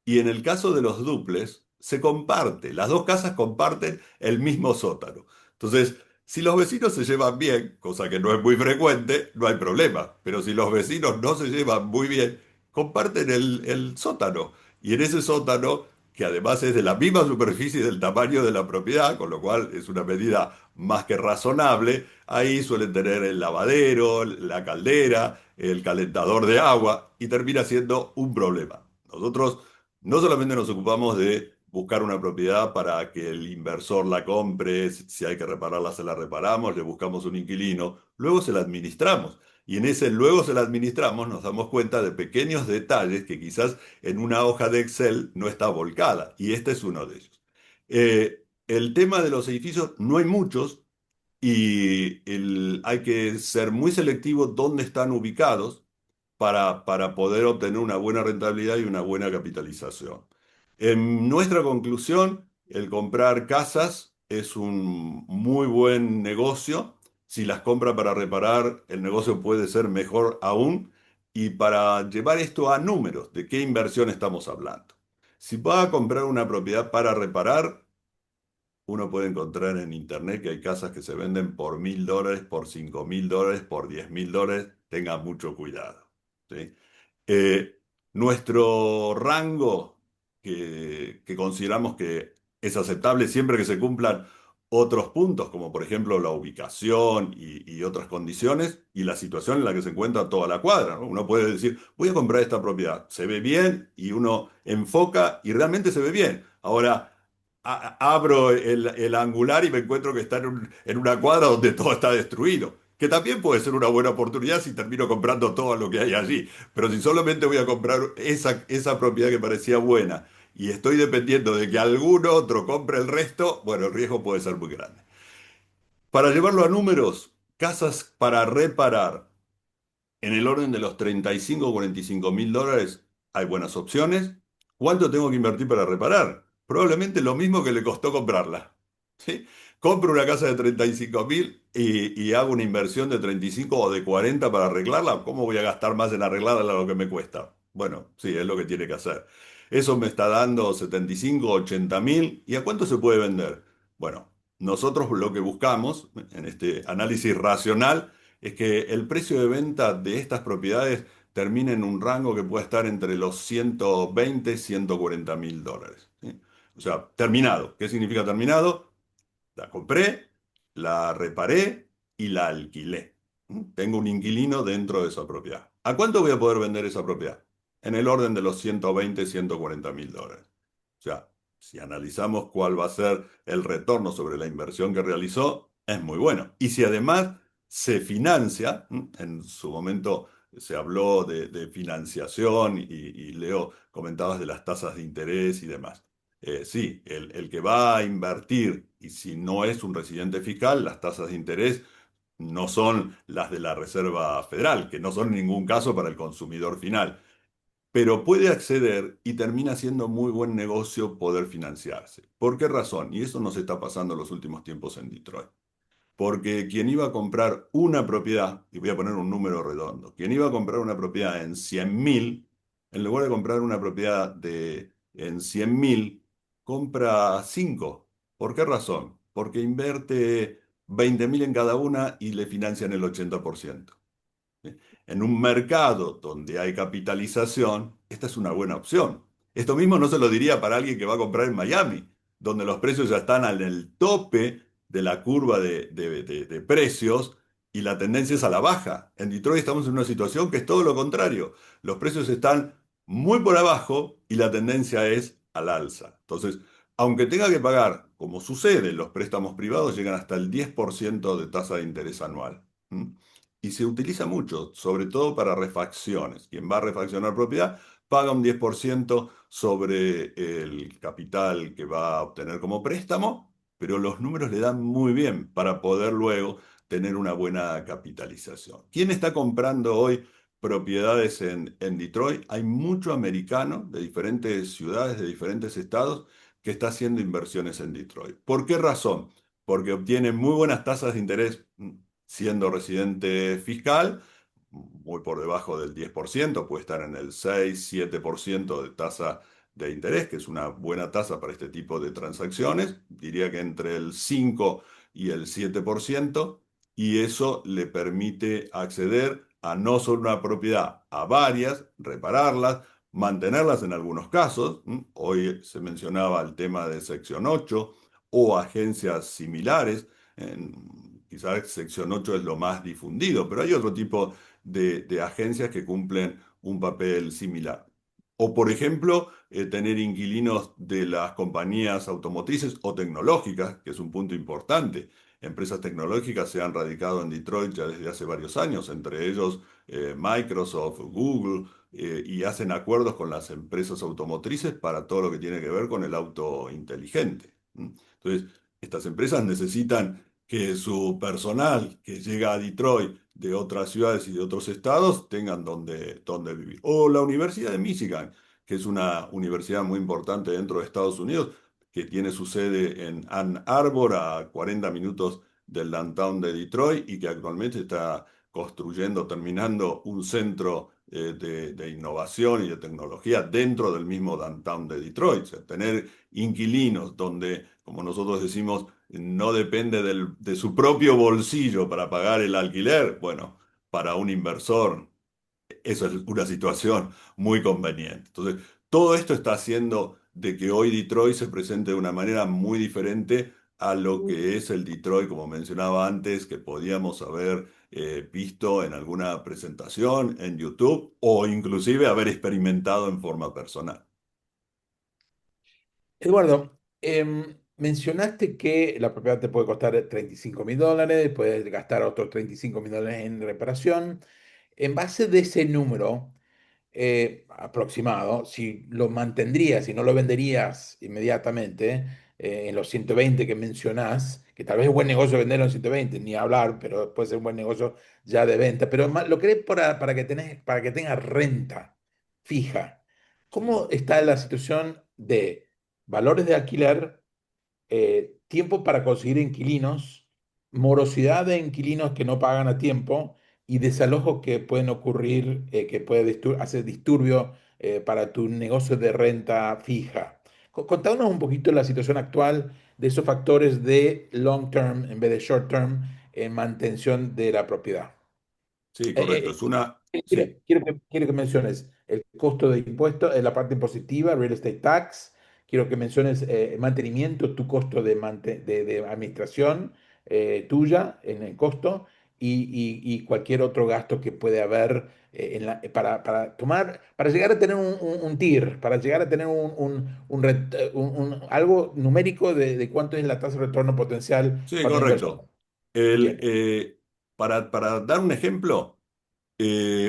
Y en el caso de los dúplex, se comparte. Las dos casas comparten el mismo sótano. Entonces, si los vecinos se llevan bien, cosa que no es muy frecuente, no hay problema. Pero si los vecinos no se llevan muy bien, comparten el sótano. Y en ese sótano, que además es de la misma superficie y del tamaño de la propiedad, con lo cual es una medida más que razonable, ahí suelen tener el lavadero, la caldera, el calentador de agua, y termina siendo un problema. Nosotros no solamente nos ocupamos de buscar una propiedad para que el inversor la compre, si hay que repararla se la reparamos, le buscamos un inquilino, luego se la administramos. Y en ese luego se la administramos nos damos cuenta de pequeños detalles que quizás en una hoja de Excel no está volcada. Y este es uno de ellos. El tema de los edificios, no hay muchos y hay que ser muy selectivo dónde están ubicados para poder obtener una buena rentabilidad y una buena capitalización. En nuestra conclusión, el comprar casas es un muy buen negocio. Si las compra para reparar, el negocio puede ser mejor aún. Y para llevar esto a números, ¿de qué inversión estamos hablando? Si va a comprar una propiedad para reparar, uno puede encontrar en internet que hay casas que se venden por $1.000, por $5.000, por $10.000. Tenga mucho cuidado. ¿Sí? Eh, Nuestro rango que consideramos que es aceptable siempre que se cumplan otros puntos, como por ejemplo la ubicación y otras condiciones y la situación en la que se encuentra toda la cuadra, ¿no? Uno puede decir, voy a comprar esta propiedad, se ve bien y uno enfoca y realmente se ve bien. Ahora, abro el angular y me encuentro que está en una cuadra donde todo está destruido. Que también puede ser una buena oportunidad si termino comprando todo lo que hay allí. Pero si solamente voy a comprar esa propiedad que parecía buena y estoy dependiendo de que algún otro compre el resto, bueno, el riesgo puede ser muy grande. Para llevarlo a números, casas para reparar en el orden de los 35 o $45.000 hay buenas opciones. ¿Cuánto tengo que invertir para reparar? Probablemente lo mismo que le costó comprarla. ¿Sí? Compro una casa de 35.000 y hago una inversión de 35 o de 40 para arreglarla. ¿Cómo voy a gastar más en arreglarla de lo que me cuesta? Bueno, sí, es lo que tiene que hacer. Eso me está dando 75, 80.000. ¿Y a cuánto se puede vender? Bueno, nosotros lo que buscamos en este análisis racional es que el precio de venta de estas propiedades termine en un rango que pueda estar entre los 120 y $140.000. ¿Sí? O sea, terminado. ¿Qué significa terminado? La compré, la reparé y la alquilé. Tengo un inquilino dentro de esa propiedad. ¿A cuánto voy a poder vender esa propiedad? En el orden de los 120, $140.000. O sea, si analizamos cuál va a ser el retorno sobre la inversión que realizó, es muy bueno. Y si además se financia, en su momento se habló de financiación y Leo comentabas de las tasas de interés y demás. Sí, el que va a invertir y si no es un residente fiscal, las tasas de interés no son las de la Reserva Federal, que no son en ningún caso para el consumidor final, pero puede acceder y termina siendo muy buen negocio poder financiarse. ¿Por qué razón? Y eso nos está pasando en los últimos tiempos en Detroit. Porque quien iba a comprar una propiedad, y voy a poner un número redondo, quien iba a comprar una propiedad en 100.000, en lugar de comprar una propiedad en 100.000, compra 5. ¿Por qué razón? Porque invierte 20.000 en cada una y le financian el 80%. ¿Sí? En un mercado donde hay capitalización, esta es una buena opción. Esto mismo no se lo diría para alguien que va a comprar en Miami, donde los precios ya están en el tope de la curva de precios y la tendencia es a la baja. En Detroit estamos en una situación que es todo lo contrario. Los precios están muy por abajo y la tendencia es al alza. Entonces, aunque tenga que pagar, como sucede, los préstamos privados llegan hasta el 10% de tasa de interés anual. ¿Mm? Y se utiliza mucho, sobre todo para refacciones. Quien va a refaccionar propiedad paga un 10% sobre el capital que va a obtener como préstamo, pero los números le dan muy bien para poder luego tener una buena capitalización. ¿Quién está comprando hoy propiedades en Detroit? Hay mucho americano de diferentes ciudades, de diferentes estados, que está haciendo inversiones en Detroit. ¿Por qué razón? Porque obtienen muy buenas tasas de interés siendo residente fiscal, muy por debajo del 10%, puede estar en el 6-7% de tasa de interés, que es una buena tasa para este tipo de transacciones, diría que entre el 5 y el 7%, y eso le permite acceder a no solo una propiedad, a varias, repararlas, mantenerlas en algunos casos. Hoy se mencionaba el tema de sección 8 o agencias similares. Quizás sección 8 es lo más difundido, pero hay otro tipo de agencias que cumplen un papel similar. O, por ejemplo, tener inquilinos de las compañías automotrices o tecnológicas, que es un punto importante. Empresas tecnológicas se han radicado en Detroit ya desde hace varios años, entre ellos Microsoft, Google, y hacen acuerdos con las empresas automotrices para todo lo que tiene que ver con el auto inteligente. Entonces, estas empresas necesitan que su personal que llega a Detroit de otras ciudades y de otros estados tengan donde vivir. O la Universidad de Michigan, que es una universidad muy importante dentro de Estados Unidos, que tiene su sede en Ann Arbor, a 40 minutos del downtown de Detroit, y que actualmente está construyendo, terminando un centro de innovación y de tecnología dentro del mismo downtown de Detroit. O sea, tener inquilinos donde, como nosotros decimos, no depende de su propio bolsillo para pagar el alquiler, bueno, para un inversor eso es una situación muy conveniente. Entonces, todo esto está haciendo de que hoy Detroit se presente de una manera muy diferente a lo que es el Detroit, como mencionaba antes, que podíamos haber visto en alguna presentación en YouTube o inclusive haber experimentado en forma personal. Eduardo, mencionaste que la propiedad te puede costar $35.000, puedes gastar otros $35.000 en reparación. En base de ese número aproximado, si lo mantendrías, si no lo venderías inmediatamente, en los 120 que mencionás, que tal vez es buen negocio venderlo en 120, ni hablar, pero puede ser un buen negocio ya de venta, pero lo querés para que tengas renta fija. Sí. ¿Cómo está la situación de valores de alquiler, tiempo para conseguir inquilinos, morosidad de inquilinos que no pagan a tiempo y desalojos que pueden ocurrir, que puede hacer disturbio para tu negocio de renta fija? Contanos un poquito la situación actual de esos factores de long term en vez de short term en mantención de la propiedad. Sí, correcto. Eh, Es una... Sí. quiero que menciones el costo de impuestos, la parte impositiva, real estate tax. Quiero que menciones mantenimiento, tu costo de administración tuya en el costo y cualquier otro gasto que puede haber para llegar a tener un TIR, para llegar a tener algo numérico de cuánto es la tasa de retorno potencial Sí, para un inversor. correcto. El, Bien. para dar un ejemplo,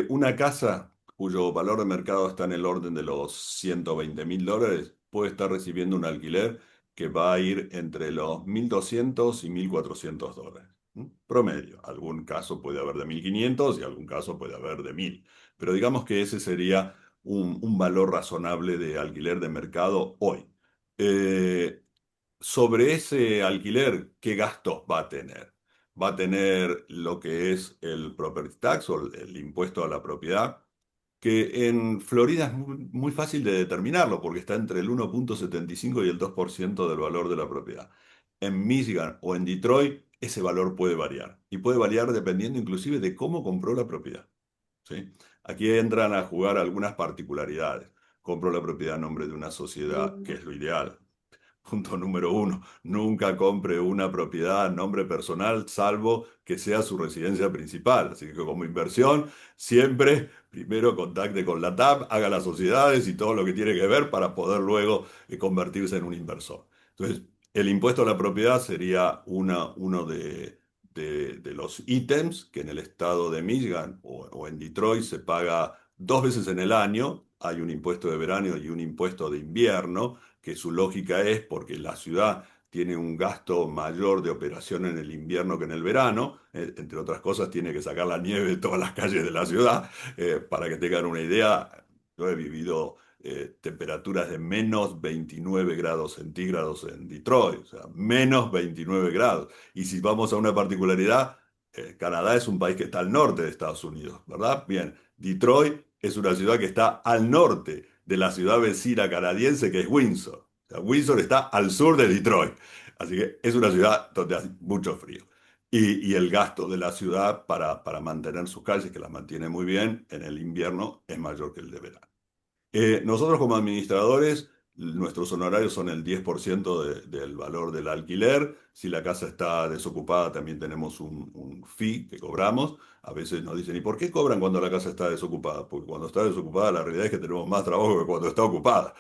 una casa cuyo valor de mercado está en el orden de los $120.000 puede estar recibiendo un alquiler que va a ir entre los 1.200 y $1.400. Promedio. Algún caso puede haber de 1.500 y algún caso puede haber de 1.000. Pero digamos que ese sería un valor razonable de alquiler de mercado hoy. Eh, Sobre ese alquiler, ¿qué gastos va a tener? Va a tener lo que es el property tax o el impuesto a la propiedad, que en Florida es muy fácil de determinarlo porque está entre el 1,75 y el 2% del valor de la propiedad. En Michigan o en Detroit ese valor puede variar y puede variar dependiendo inclusive de cómo compró la propiedad. ¿Sí? Aquí entran a jugar algunas particularidades. Compró la propiedad a nombre de una sociedad, que es lo ideal. Punto número uno, nunca compre una propiedad a nombre personal, salvo que sea su residencia principal. Así que como inversión, siempre primero contacte con la TAP, haga las sociedades y todo lo que tiene que ver para poder luego convertirse en un inversor. Entonces, el impuesto a la propiedad sería uno de los ítems que en el estado de Michigan o en Detroit se paga dos veces en el año. Hay un impuesto de verano y un impuesto de invierno que su lógica es porque la ciudad tiene un gasto mayor de operación en el invierno que en el verano, entre otras cosas tiene que sacar la nieve de todas las calles de la ciudad, para que tengan una idea, yo he vivido temperaturas de menos 29 grados centígrados en Detroit, o sea, menos 29 grados. Y si vamos a una particularidad, Canadá es un país que está al norte de Estados Unidos, ¿verdad? Bien, Detroit es una ciudad que está al norte de la ciudad vecina canadiense que es Windsor. O sea, Windsor está al sur de Detroit, así que es una ciudad donde hace mucho frío. Y el gasto de la ciudad para mantener sus calles, que las mantiene muy bien, en el invierno es mayor que el de verano. Nosotros como administradores, nuestros honorarios son el 10% del valor del alquiler. Si la casa está desocupada, también tenemos un fee que cobramos. A veces nos dicen, ¿y por qué cobran cuando la casa está desocupada? Porque cuando está desocupada, la realidad es que tenemos más trabajo que cuando está ocupada.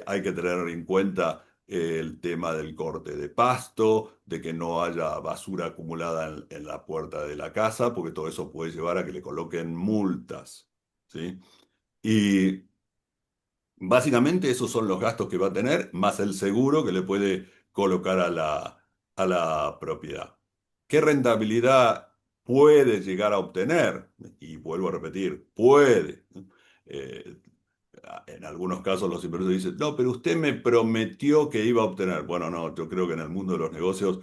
Hay que tener en cuenta el tema del corte de pasto, de que no haya basura acumulada en la puerta de la casa, porque todo eso puede llevar a que le coloquen multas, ¿sí? Y básicamente esos son los gastos que va a tener, más el seguro que le puede colocar a la propiedad. ¿Qué rentabilidad puede llegar a obtener? Y vuelvo a repetir, puede. Eh, en algunos casos los inversores dicen, no, pero usted me prometió que iba a obtener. Bueno, no, yo creo que en el mundo de los negocios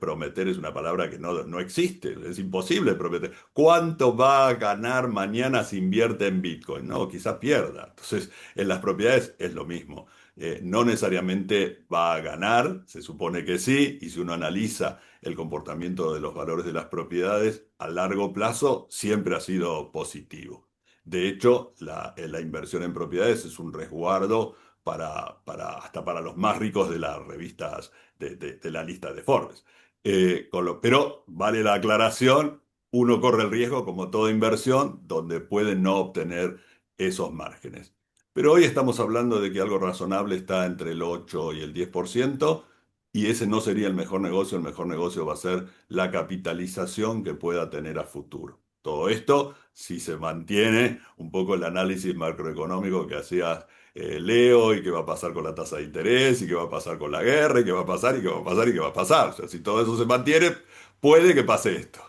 prometer es una palabra que no existe, es imposible prometer. ¿Cuánto va a ganar mañana si invierte en Bitcoin? No, quizás pierda. Entonces, en las propiedades es lo mismo. No necesariamente va a ganar, se supone que sí, y si uno analiza el comportamiento de los valores de las propiedades a largo plazo, siempre ha sido positivo. De hecho, la inversión en propiedades es un resguardo hasta para los más ricos de las revistas de la lista de Forbes. Pero vale la aclaración, uno corre el riesgo, como toda inversión, donde puede no obtener esos márgenes. Pero hoy estamos hablando de que algo razonable está entre el 8 y el 10%, y ese no sería el mejor negocio va a ser la capitalización que pueda tener a futuro. Todo esto si se mantiene un poco el análisis macroeconómico que hacía Leo, y qué va a pasar con la tasa de interés, y qué va a pasar con la guerra, y qué va a pasar, y qué va a pasar, y qué va a pasar. O sea, si todo eso se mantiene, puede que pase esto.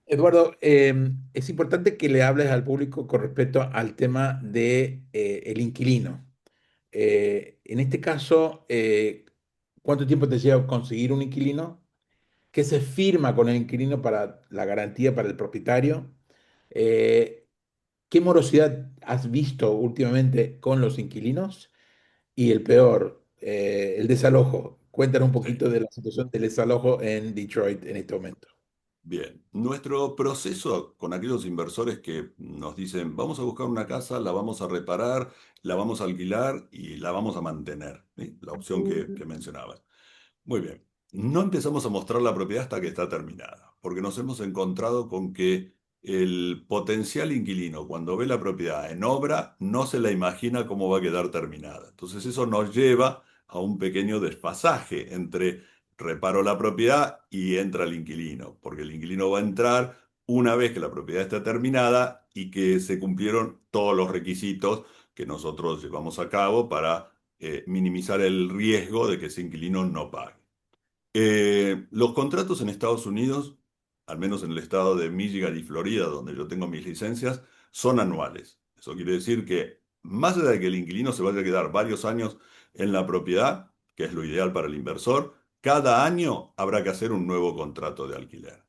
Eduardo, es importante que le hables al público con respecto al tema de, el inquilino. En este caso, ¿cuánto tiempo te lleva conseguir un inquilino? ¿Qué se firma con el inquilino para la garantía para el propietario? Eh, ¿Qué morosidad has visto últimamente con los inquilinos? Y el peor, el desalojo. Cuéntanos un Sí. poquito de la situación del desalojo en Detroit en este momento. Bien, nuestro proceso con aquellos inversores que nos dicen, vamos a buscar una casa, la vamos a reparar, la vamos a alquilar y la vamos a mantener, ¿sí? La opción que mencionabas. Muy bien. No empezamos a mostrar la propiedad hasta que está terminada, porque nos hemos encontrado con que el potencial inquilino, cuando ve la propiedad en obra, no se la imagina cómo va a quedar terminada. Entonces eso nos lleva a un pequeño desfasaje entre reparo la propiedad y entra el inquilino, porque el inquilino va a entrar una vez que la propiedad está terminada y que se cumplieron todos los requisitos que nosotros llevamos a cabo para minimizar el riesgo de que ese inquilino no pague. Los contratos en Estados Unidos, al menos en el estado de Michigan y Florida, donde yo tengo mis licencias, son anuales. Eso quiere decir que más allá de que el inquilino se vaya a quedar varios años en la propiedad, que es lo ideal para el inversor, cada año habrá que hacer un nuevo contrato de alquiler.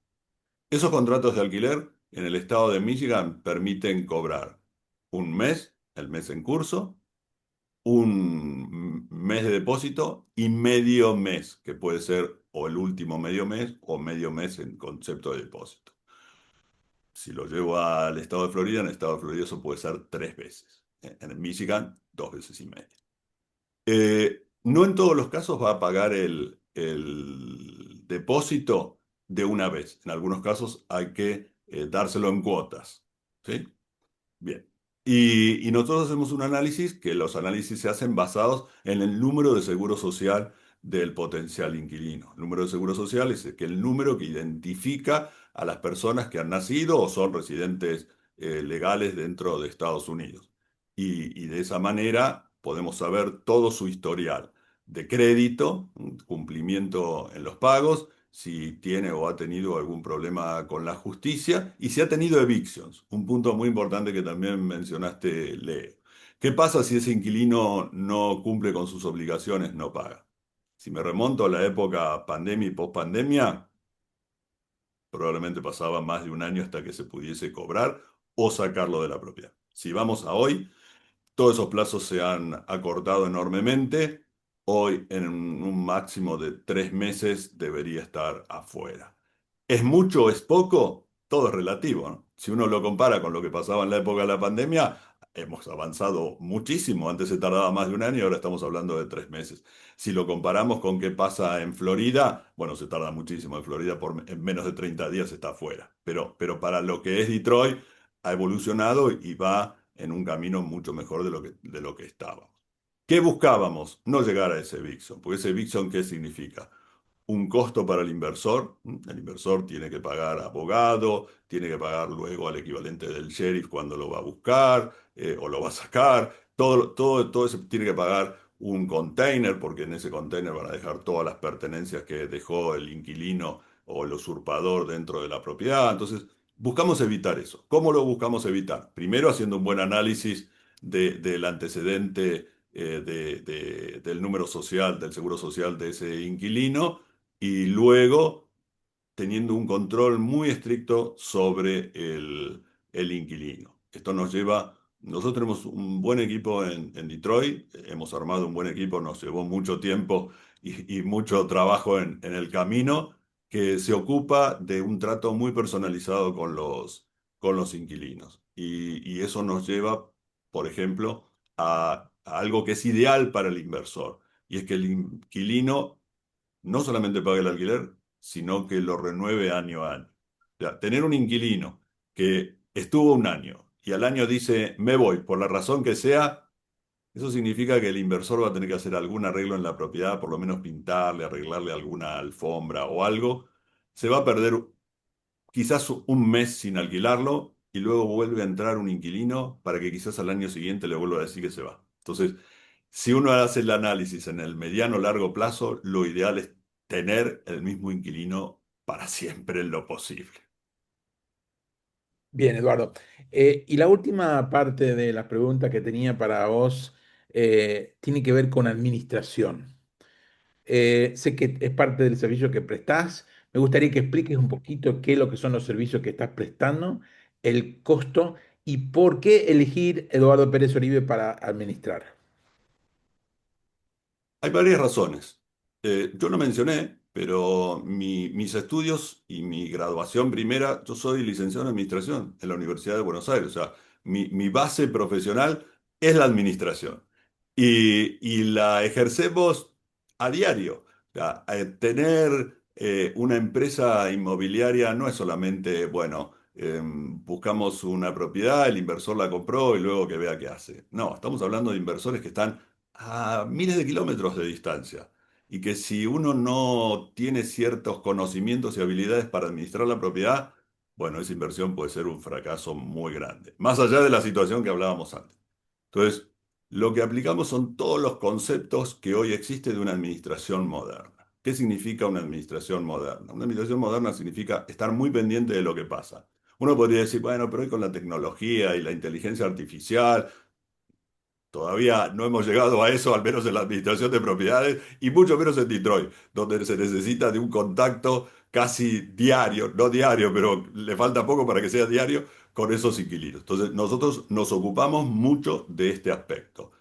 Esos contratos de alquiler en el estado de Michigan permiten cobrar un mes, el mes en curso, un mes de depósito y medio mes, que puede ser o el último medio mes o medio mes en concepto de depósito. Si lo llevo al estado de Florida, en el estado de Florida eso puede ser 3 veces. En el Michigan, 2 veces y media. No en todos los casos va a pagar el depósito de una vez. En algunos casos hay que dárselo en cuotas. ¿Sí? Bien. Y nosotros hacemos un análisis, que los análisis se hacen basados en el número de seguro social del potencial inquilino. El número de seguro social es el número que identifica a las personas que han nacido o son residentes legales dentro de Estados Unidos. Y de esa manera podemos saber todo su historial de crédito, cumplimiento en los pagos, si tiene o ha tenido algún problema con la justicia y si ha tenido evictions, un punto muy importante que también mencionaste, Leo. ¿Qué pasa si ese inquilino no cumple con sus obligaciones, no paga? Si me remonto a la época pandemia y pospandemia, Probablemente pasaba más de un año hasta que se pudiese cobrar o sacarlo de la propiedad. Si vamos a hoy, todos esos plazos se han acortado enormemente. Hoy, en un máximo de 3 meses, debería estar afuera. ¿Es mucho o es poco? Todo es relativo, ¿no? Si uno lo compara con lo que pasaba en la época de la pandemia, hemos avanzado muchísimo. Antes se tardaba más de un año y ahora estamos hablando de 3 meses. Si lo comparamos con qué pasa en Florida, bueno, se tarda muchísimo. En Florida en menos de 30 días está afuera. Pero para lo que es Detroit, ha evolucionado y va en un camino mucho mejor de lo que estábamos. ¿Qué buscábamos? No llegar a ese Vixon, porque ese Vixon, ¿qué significa? Un costo para el inversor. El inversor tiene que pagar abogado, tiene que pagar luego al equivalente del sheriff cuando lo va a buscar o lo va a sacar. Todo eso tiene que pagar un container, porque en ese container van a dejar todas las pertenencias que dejó el inquilino o el usurpador dentro de la propiedad. Entonces, buscamos evitar eso. ¿Cómo lo buscamos evitar? Primero, haciendo un buen análisis del antecedente del número social, del seguro social de ese inquilino y luego teniendo un control muy estricto sobre el inquilino. Esto nos lleva, nosotros tenemos un buen equipo en Detroit, hemos armado un buen equipo, nos llevó mucho tiempo y mucho trabajo en el camino, que se ocupa de un trato muy personalizado con los inquilinos. Y eso nos lleva, por ejemplo, a algo que es ideal para el inversor, y es que el inquilino no solamente pague el alquiler, sino que lo renueve año a año. O sea, tener un inquilino que estuvo un año y al año dice, me voy, por la razón que sea, eso significa que el inversor va a tener que hacer algún arreglo en la propiedad, por lo menos pintarle, arreglarle alguna alfombra o algo. Se va a perder quizás un mes sin alquilarlo y luego vuelve a entrar un inquilino para que quizás al año siguiente le vuelva a decir que se va. Entonces, si uno hace el análisis en el mediano o largo plazo, lo ideal es tener el mismo inquilino para siempre en lo posible. Bien, Eduardo. Y la última parte de la pregunta que tenía para vos tiene que ver con administración. Sé que es parte del servicio que prestás. Me gustaría que expliques un poquito qué es lo que son los servicios que estás prestando, el costo y por qué elegir Eduardo Pérez Oribe para administrar. Hay varias razones. Yo no mencioné, pero mis estudios y mi graduación primera, yo soy licenciado en Administración en la Universidad de Buenos Aires. O sea, mi base profesional es la administración. Y la ejercemos a diario. O sea, tener una empresa inmobiliaria no es solamente, bueno, buscamos una propiedad, el inversor la compró y luego que vea qué hace. No, estamos hablando de inversores que están a miles de kilómetros de distancia y que si uno no tiene ciertos conocimientos y habilidades para administrar la propiedad, bueno, esa inversión puede ser un fracaso muy grande, más allá de la situación que hablábamos antes. Entonces, lo que aplicamos son todos los conceptos que hoy existen de una administración moderna. ¿Qué significa una administración moderna? Una administración moderna significa estar muy pendiente de lo que pasa. Uno podría decir, bueno, pero hoy con la tecnología y la inteligencia artificial, todavía no hemos llegado a eso, al menos en la administración de propiedades, y mucho menos en Detroit, donde se necesita de un contacto casi diario, no diario, pero le falta poco para que sea diario, con esos inquilinos. Entonces, nosotros nos ocupamos mucho de este aspecto.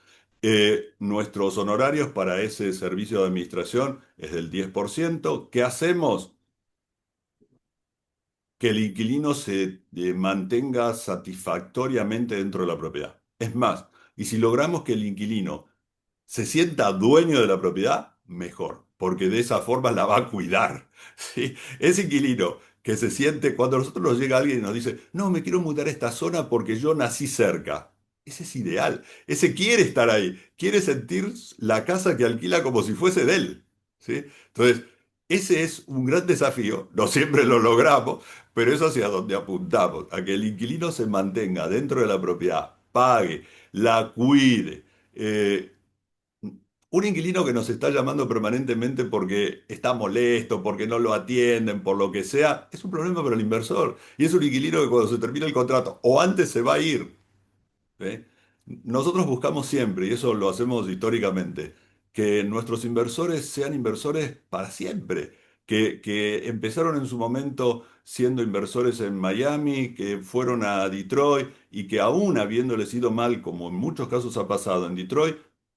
Nuestros honorarios para ese servicio de administración es del 10%. ¿Qué hacemos? Que el inquilino se mantenga satisfactoriamente dentro de la propiedad. Es más, y si logramos que el inquilino se sienta dueño de la propiedad, mejor, porque de esa forma la va a cuidar. ¿Sí? Ese inquilino que se siente, cuando a nosotros nos llega alguien y nos dice, no, me quiero mudar a esta zona porque yo nací cerca. Ese es ideal. Ese quiere estar ahí, quiere sentir la casa que alquila como si fuese de él. ¿Sí? Entonces, ese es un gran desafío. No siempre lo logramos, pero es hacia donde apuntamos, a que el inquilino se mantenga dentro de la propiedad, pague, la cuide. Un inquilino que nos está llamando permanentemente porque está molesto, porque no lo atienden, por lo que sea, es un problema para el inversor. Y es un inquilino que cuando se termina el contrato o antes se va a ir. ¿Sí? Nosotros buscamos siempre, y eso lo hacemos históricamente, que nuestros inversores sean inversores para siempre, que empezaron en su momento siendo inversores en Miami, que fueron a Detroit y que aún habiéndoles ido mal, como en muchos casos ha pasado en Detroit,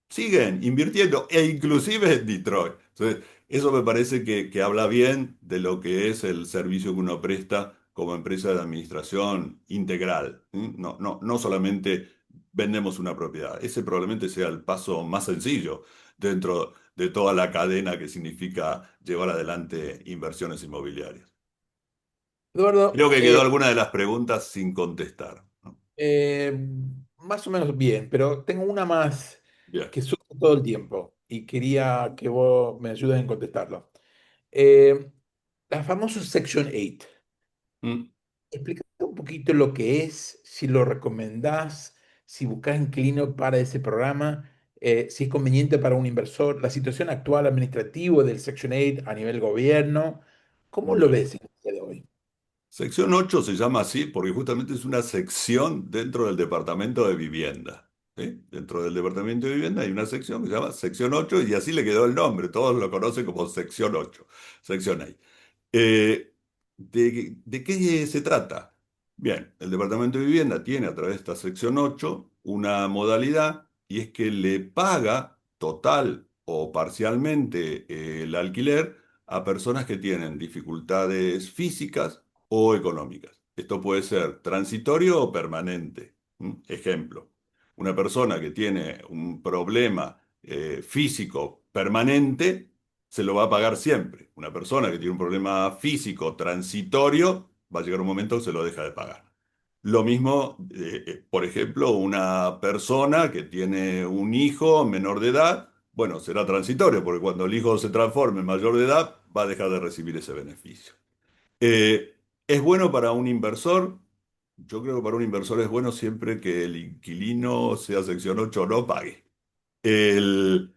siguen invirtiendo e inclusive en Detroit. Entonces, eso me parece que habla bien de lo que es el servicio que uno presta como empresa de administración integral. ¿Sí? No solamente vendemos una propiedad. Ese probablemente sea el paso más sencillo dentro de toda la cadena que significa llevar adelante inversiones inmobiliarias. Eduardo, Creo que quedó alguna de las preguntas sin contestar, ¿no? eh, más o menos bien, pero tengo una más Bien. que surge todo el tiempo y quería que vos me ayudes en contestarlo. Eh, la famosa Section 8. Mm. Explícate un poquito lo que es, si lo recomendás, si buscas inquilino para ese programa, si es conveniente para un inversor, la situación actual administrativa del Section 8 a nivel gobierno. ¿Cómo lo Bien. ves en el día de hoy? Sección 8 se llama así porque justamente es una sección dentro del Departamento de Vivienda. ¿Sí? Dentro del Departamento de Vivienda hay una sección que se llama Sección 8 y así le quedó el nombre. Todos lo conocen como Sección 8, Sección 8. ¿De qué se trata? Bien, el Departamento de Vivienda tiene a través de esta sección 8 una modalidad y es que le paga total o parcialmente el alquiler a personas que tienen dificultades físicas o económicas. Esto puede ser transitorio o permanente. Ejemplo, una persona que tiene un problema físico permanente se lo va a pagar siempre. Una persona que tiene un problema físico transitorio, va a llegar un momento que se lo deja de pagar. Lo mismo, por ejemplo, una persona que tiene un hijo menor de edad, bueno, será transitorio, porque cuando el hijo se transforme en mayor de edad, va a dejar de recibir ese beneficio. ¿Es bueno para un inversor? Yo creo que para un inversor es bueno siempre que el inquilino, sea sección 8 o no, pague. El,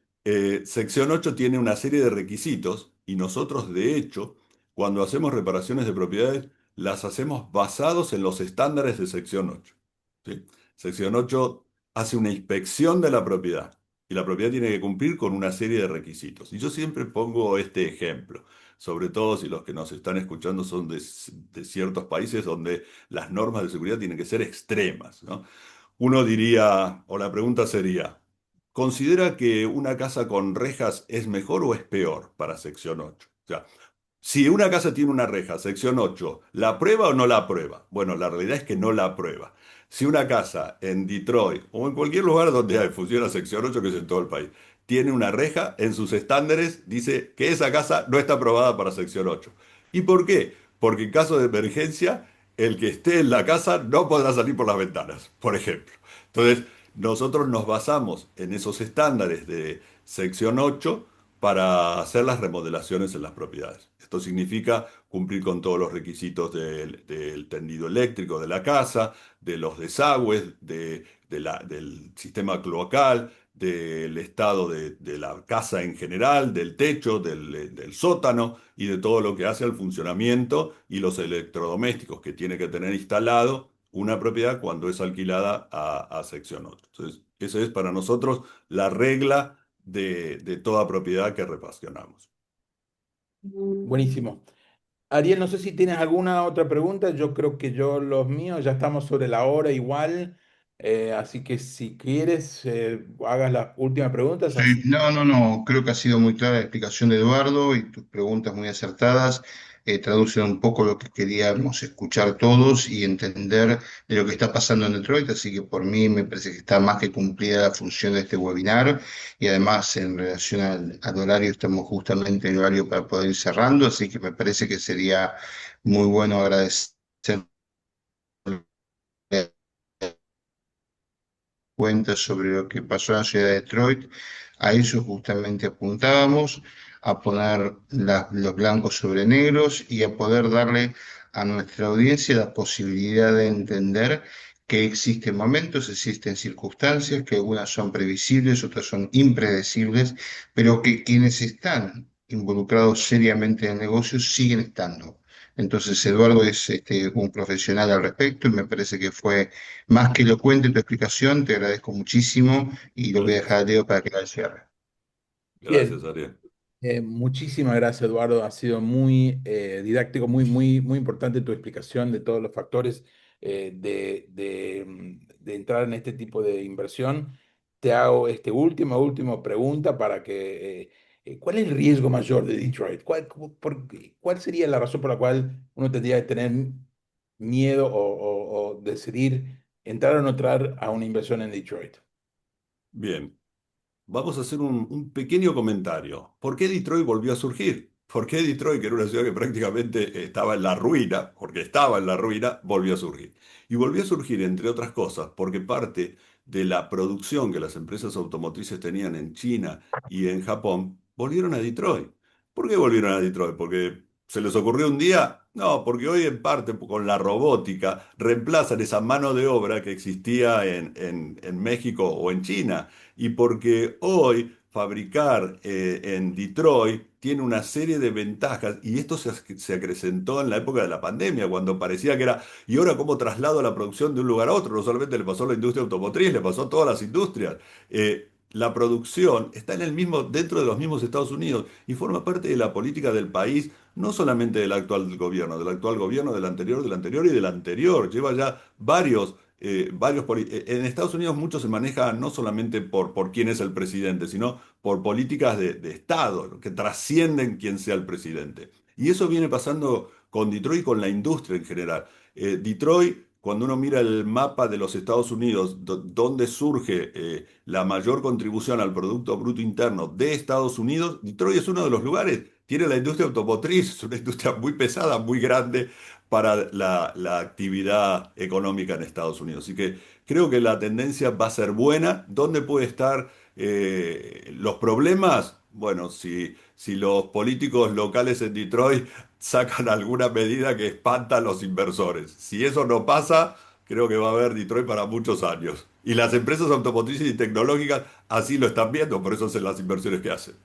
sección 8 tiene una serie de requisitos y nosotros, de hecho, cuando hacemos reparaciones de propiedades, las hacemos basados en los estándares de sección 8. ¿Sí? Sección 8 hace una inspección de la propiedad y la propiedad tiene que cumplir con una serie de requisitos. Y yo siempre pongo este ejemplo, sobre todo si los que nos están escuchando son de ciertos países donde las normas de seguridad tienen que ser extremas, ¿no? Uno diría, o la pregunta sería, ¿considera que una casa con rejas es mejor o es peor para sección 8? O sea, si una casa tiene una reja, sección 8, ¿la aprueba o no la aprueba? Bueno, la realidad es que no la aprueba. Si una casa en Detroit o en cualquier lugar donde funciona sección 8, que es en todo el país, tiene una reja, en sus estándares dice que esa casa no está aprobada para sección 8. ¿Y por qué? Porque en caso de emergencia, el que esté en la casa no podrá salir por las ventanas, por ejemplo. Entonces, nosotros nos basamos en esos estándares de sección 8 para hacer las remodelaciones en las propiedades. Esto significa cumplir con todos los requisitos del tendido eléctrico de la casa, de los desagües, del sistema cloacal, del estado de la casa en general, del techo, del sótano y de todo lo que hace al funcionamiento y los electrodomésticos que tiene que tener instalado una propiedad cuando es alquilada a sección 8. Entonces, esa es para nosotros la regla de toda propiedad que repastionamos. Buenísimo. Ariel, no sé si tienes alguna otra pregunta. Yo creo que yo los míos ya estamos sobre la hora igual. Así que si quieres, hagas las últimas preguntas. Sí, no, creo que ha sido muy clara la explicación de Eduardo y tus preguntas muy acertadas. Traducen un poco lo que queríamos escuchar todos y entender de lo que está pasando en Detroit, así que por mí me parece que está más que cumplida la función de este webinar y además en relación al horario estamos justamente en el horario para poder ir cerrando, así que me parece que sería muy bueno agradecer cuenta sobre lo que pasó en la ciudad de Detroit. A eso justamente apuntábamos, a poner los blancos sobre negros y a poder darle a nuestra audiencia la posibilidad de entender que existen momentos, existen circunstancias, que algunas son previsibles, otras son impredecibles, pero que quienes están involucrados seriamente en el negocio siguen estando. Entonces, Eduardo es un profesional al respecto y me parece que fue más que elocuente tu explicación, te agradezco muchísimo y lo voy a dejar Gracias. a Leo para que la cierre. Bien. Gracias, Ariel. Muchísimas gracias, Eduardo. Ha sido muy didáctico, muy importante tu explicación de todos los factores de entrar en este tipo de inversión. Te hago este última pregunta para que, ¿cuál es el riesgo mayor de Detroit? ¿Cuál sería la razón por la cual uno tendría que tener miedo o decidir entrar o no entrar a una inversión en Detroit? Bien. Vamos a hacer un pequeño comentario. ¿Por qué Detroit volvió a surgir? ¿Por qué Detroit, que era una ciudad que prácticamente estaba en la ruina, porque estaba en la ruina, volvió a surgir? Y volvió a surgir, entre otras cosas, porque parte de la producción que las empresas automotrices tenían en China y en Japón, volvieron a Detroit. ¿Por qué volvieron a Detroit? ¿Porque se les ocurrió un día? No, porque hoy en parte con la robótica reemplazan esa mano de obra que existía en México o en China y porque hoy fabricar en Detroit tiene una serie de ventajas y esto se acrecentó en la época de la pandemia, cuando parecía que era, ¿y ahora cómo traslado la producción de un lugar a otro? No solamente le pasó a la industria automotriz, le pasó a todas las industrias. La producción está en el mismo, dentro de los mismos Estados Unidos y forma parte de la política del país, no solamente del actual gobierno, del anterior y del anterior. Lleva ya en Estados Unidos mucho se maneja no solamente por quién es el presidente, sino por políticas de Estado, ¿no? Que trascienden quién sea el presidente. Y eso viene pasando con Detroit y con la industria en general. Detroit, cuando uno mira el mapa de los Estados Unidos, donde surge la mayor contribución al Producto Bruto Interno de Estados Unidos, Detroit es uno de los lugares. Tiene la industria automotriz, es una industria muy pesada, muy grande para la actividad económica en Estados Unidos. Así que creo que la tendencia va a ser buena. ¿Dónde puede estar los problemas? Bueno, si los políticos locales en Detroit sacan alguna medida que espanta a los inversores. Si eso no pasa, creo que va a haber Detroit para muchos años. Y las empresas automotrices y tecnológicas así lo están viendo, por eso hacen las inversiones que hacen.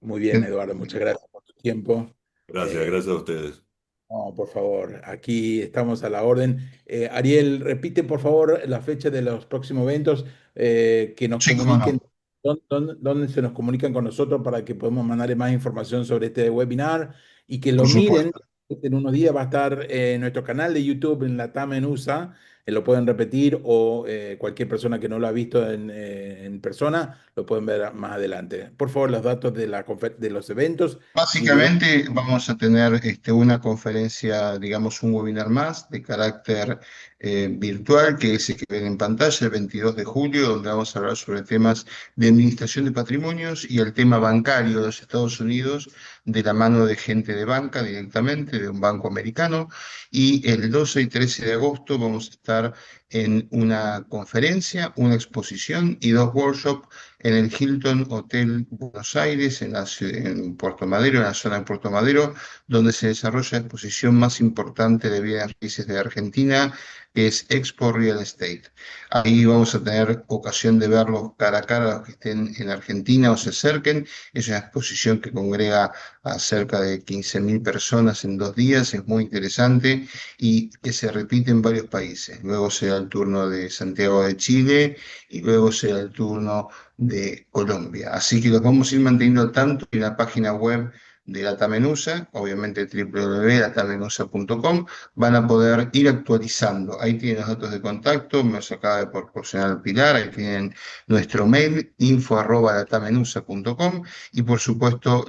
Muy bien, Eduardo, muchas gracias por tu tiempo. Gracias, gracias a ustedes. No, por favor, aquí estamos a la orden. Ariel, repite por favor la fecha de los próximos eventos, que nos Sí, cómo comuniquen, no. dónde se nos comunican con nosotros para que podamos mandarle más información sobre este webinar y que lo Por miren. supuesto. En unos días va a estar en nuestro canal de YouTube en Latam en USA, lo pueden repetir o cualquier persona que no lo ha visto en persona lo pueden ver más adelante. Por favor, los datos de, de los eventos y de dónde. Básicamente vamos a tener una conferencia, digamos un webinar más de carácter virtual, que es el que ven en pantalla el 22 de julio, donde vamos a hablar sobre temas de administración de patrimonios y el tema bancario de los Estados Unidos, de la mano de gente de banca directamente, de un banco americano. Y el 12 y 13 de agosto vamos a estar en una conferencia, una exposición y dos workshops en el Hilton Hotel Buenos Aires, en Puerto Madero, en la zona de Puerto Madero, donde se desarrolla la exposición más importante de bienes raíces de Argentina, que es Expo Real Estate. Ahí vamos a tener ocasión de verlos cara a cara a los que estén en Argentina o se acerquen. Es una exposición que congrega a cerca de 15.000 personas en 2 días, es muy interesante y que se repite en varios países. Luego será el turno de Santiago de Chile y luego será el turno de Colombia. Así que los vamos a ir manteniendo tanto en la página web de la Tamenusa, obviamente www.latamenusa.com, van a poder ir actualizando. Ahí tienen los datos de contacto, me los acaba de proporcionar Pilar, ahí tienen nuestro mail, info@latamenusa.com y por supuesto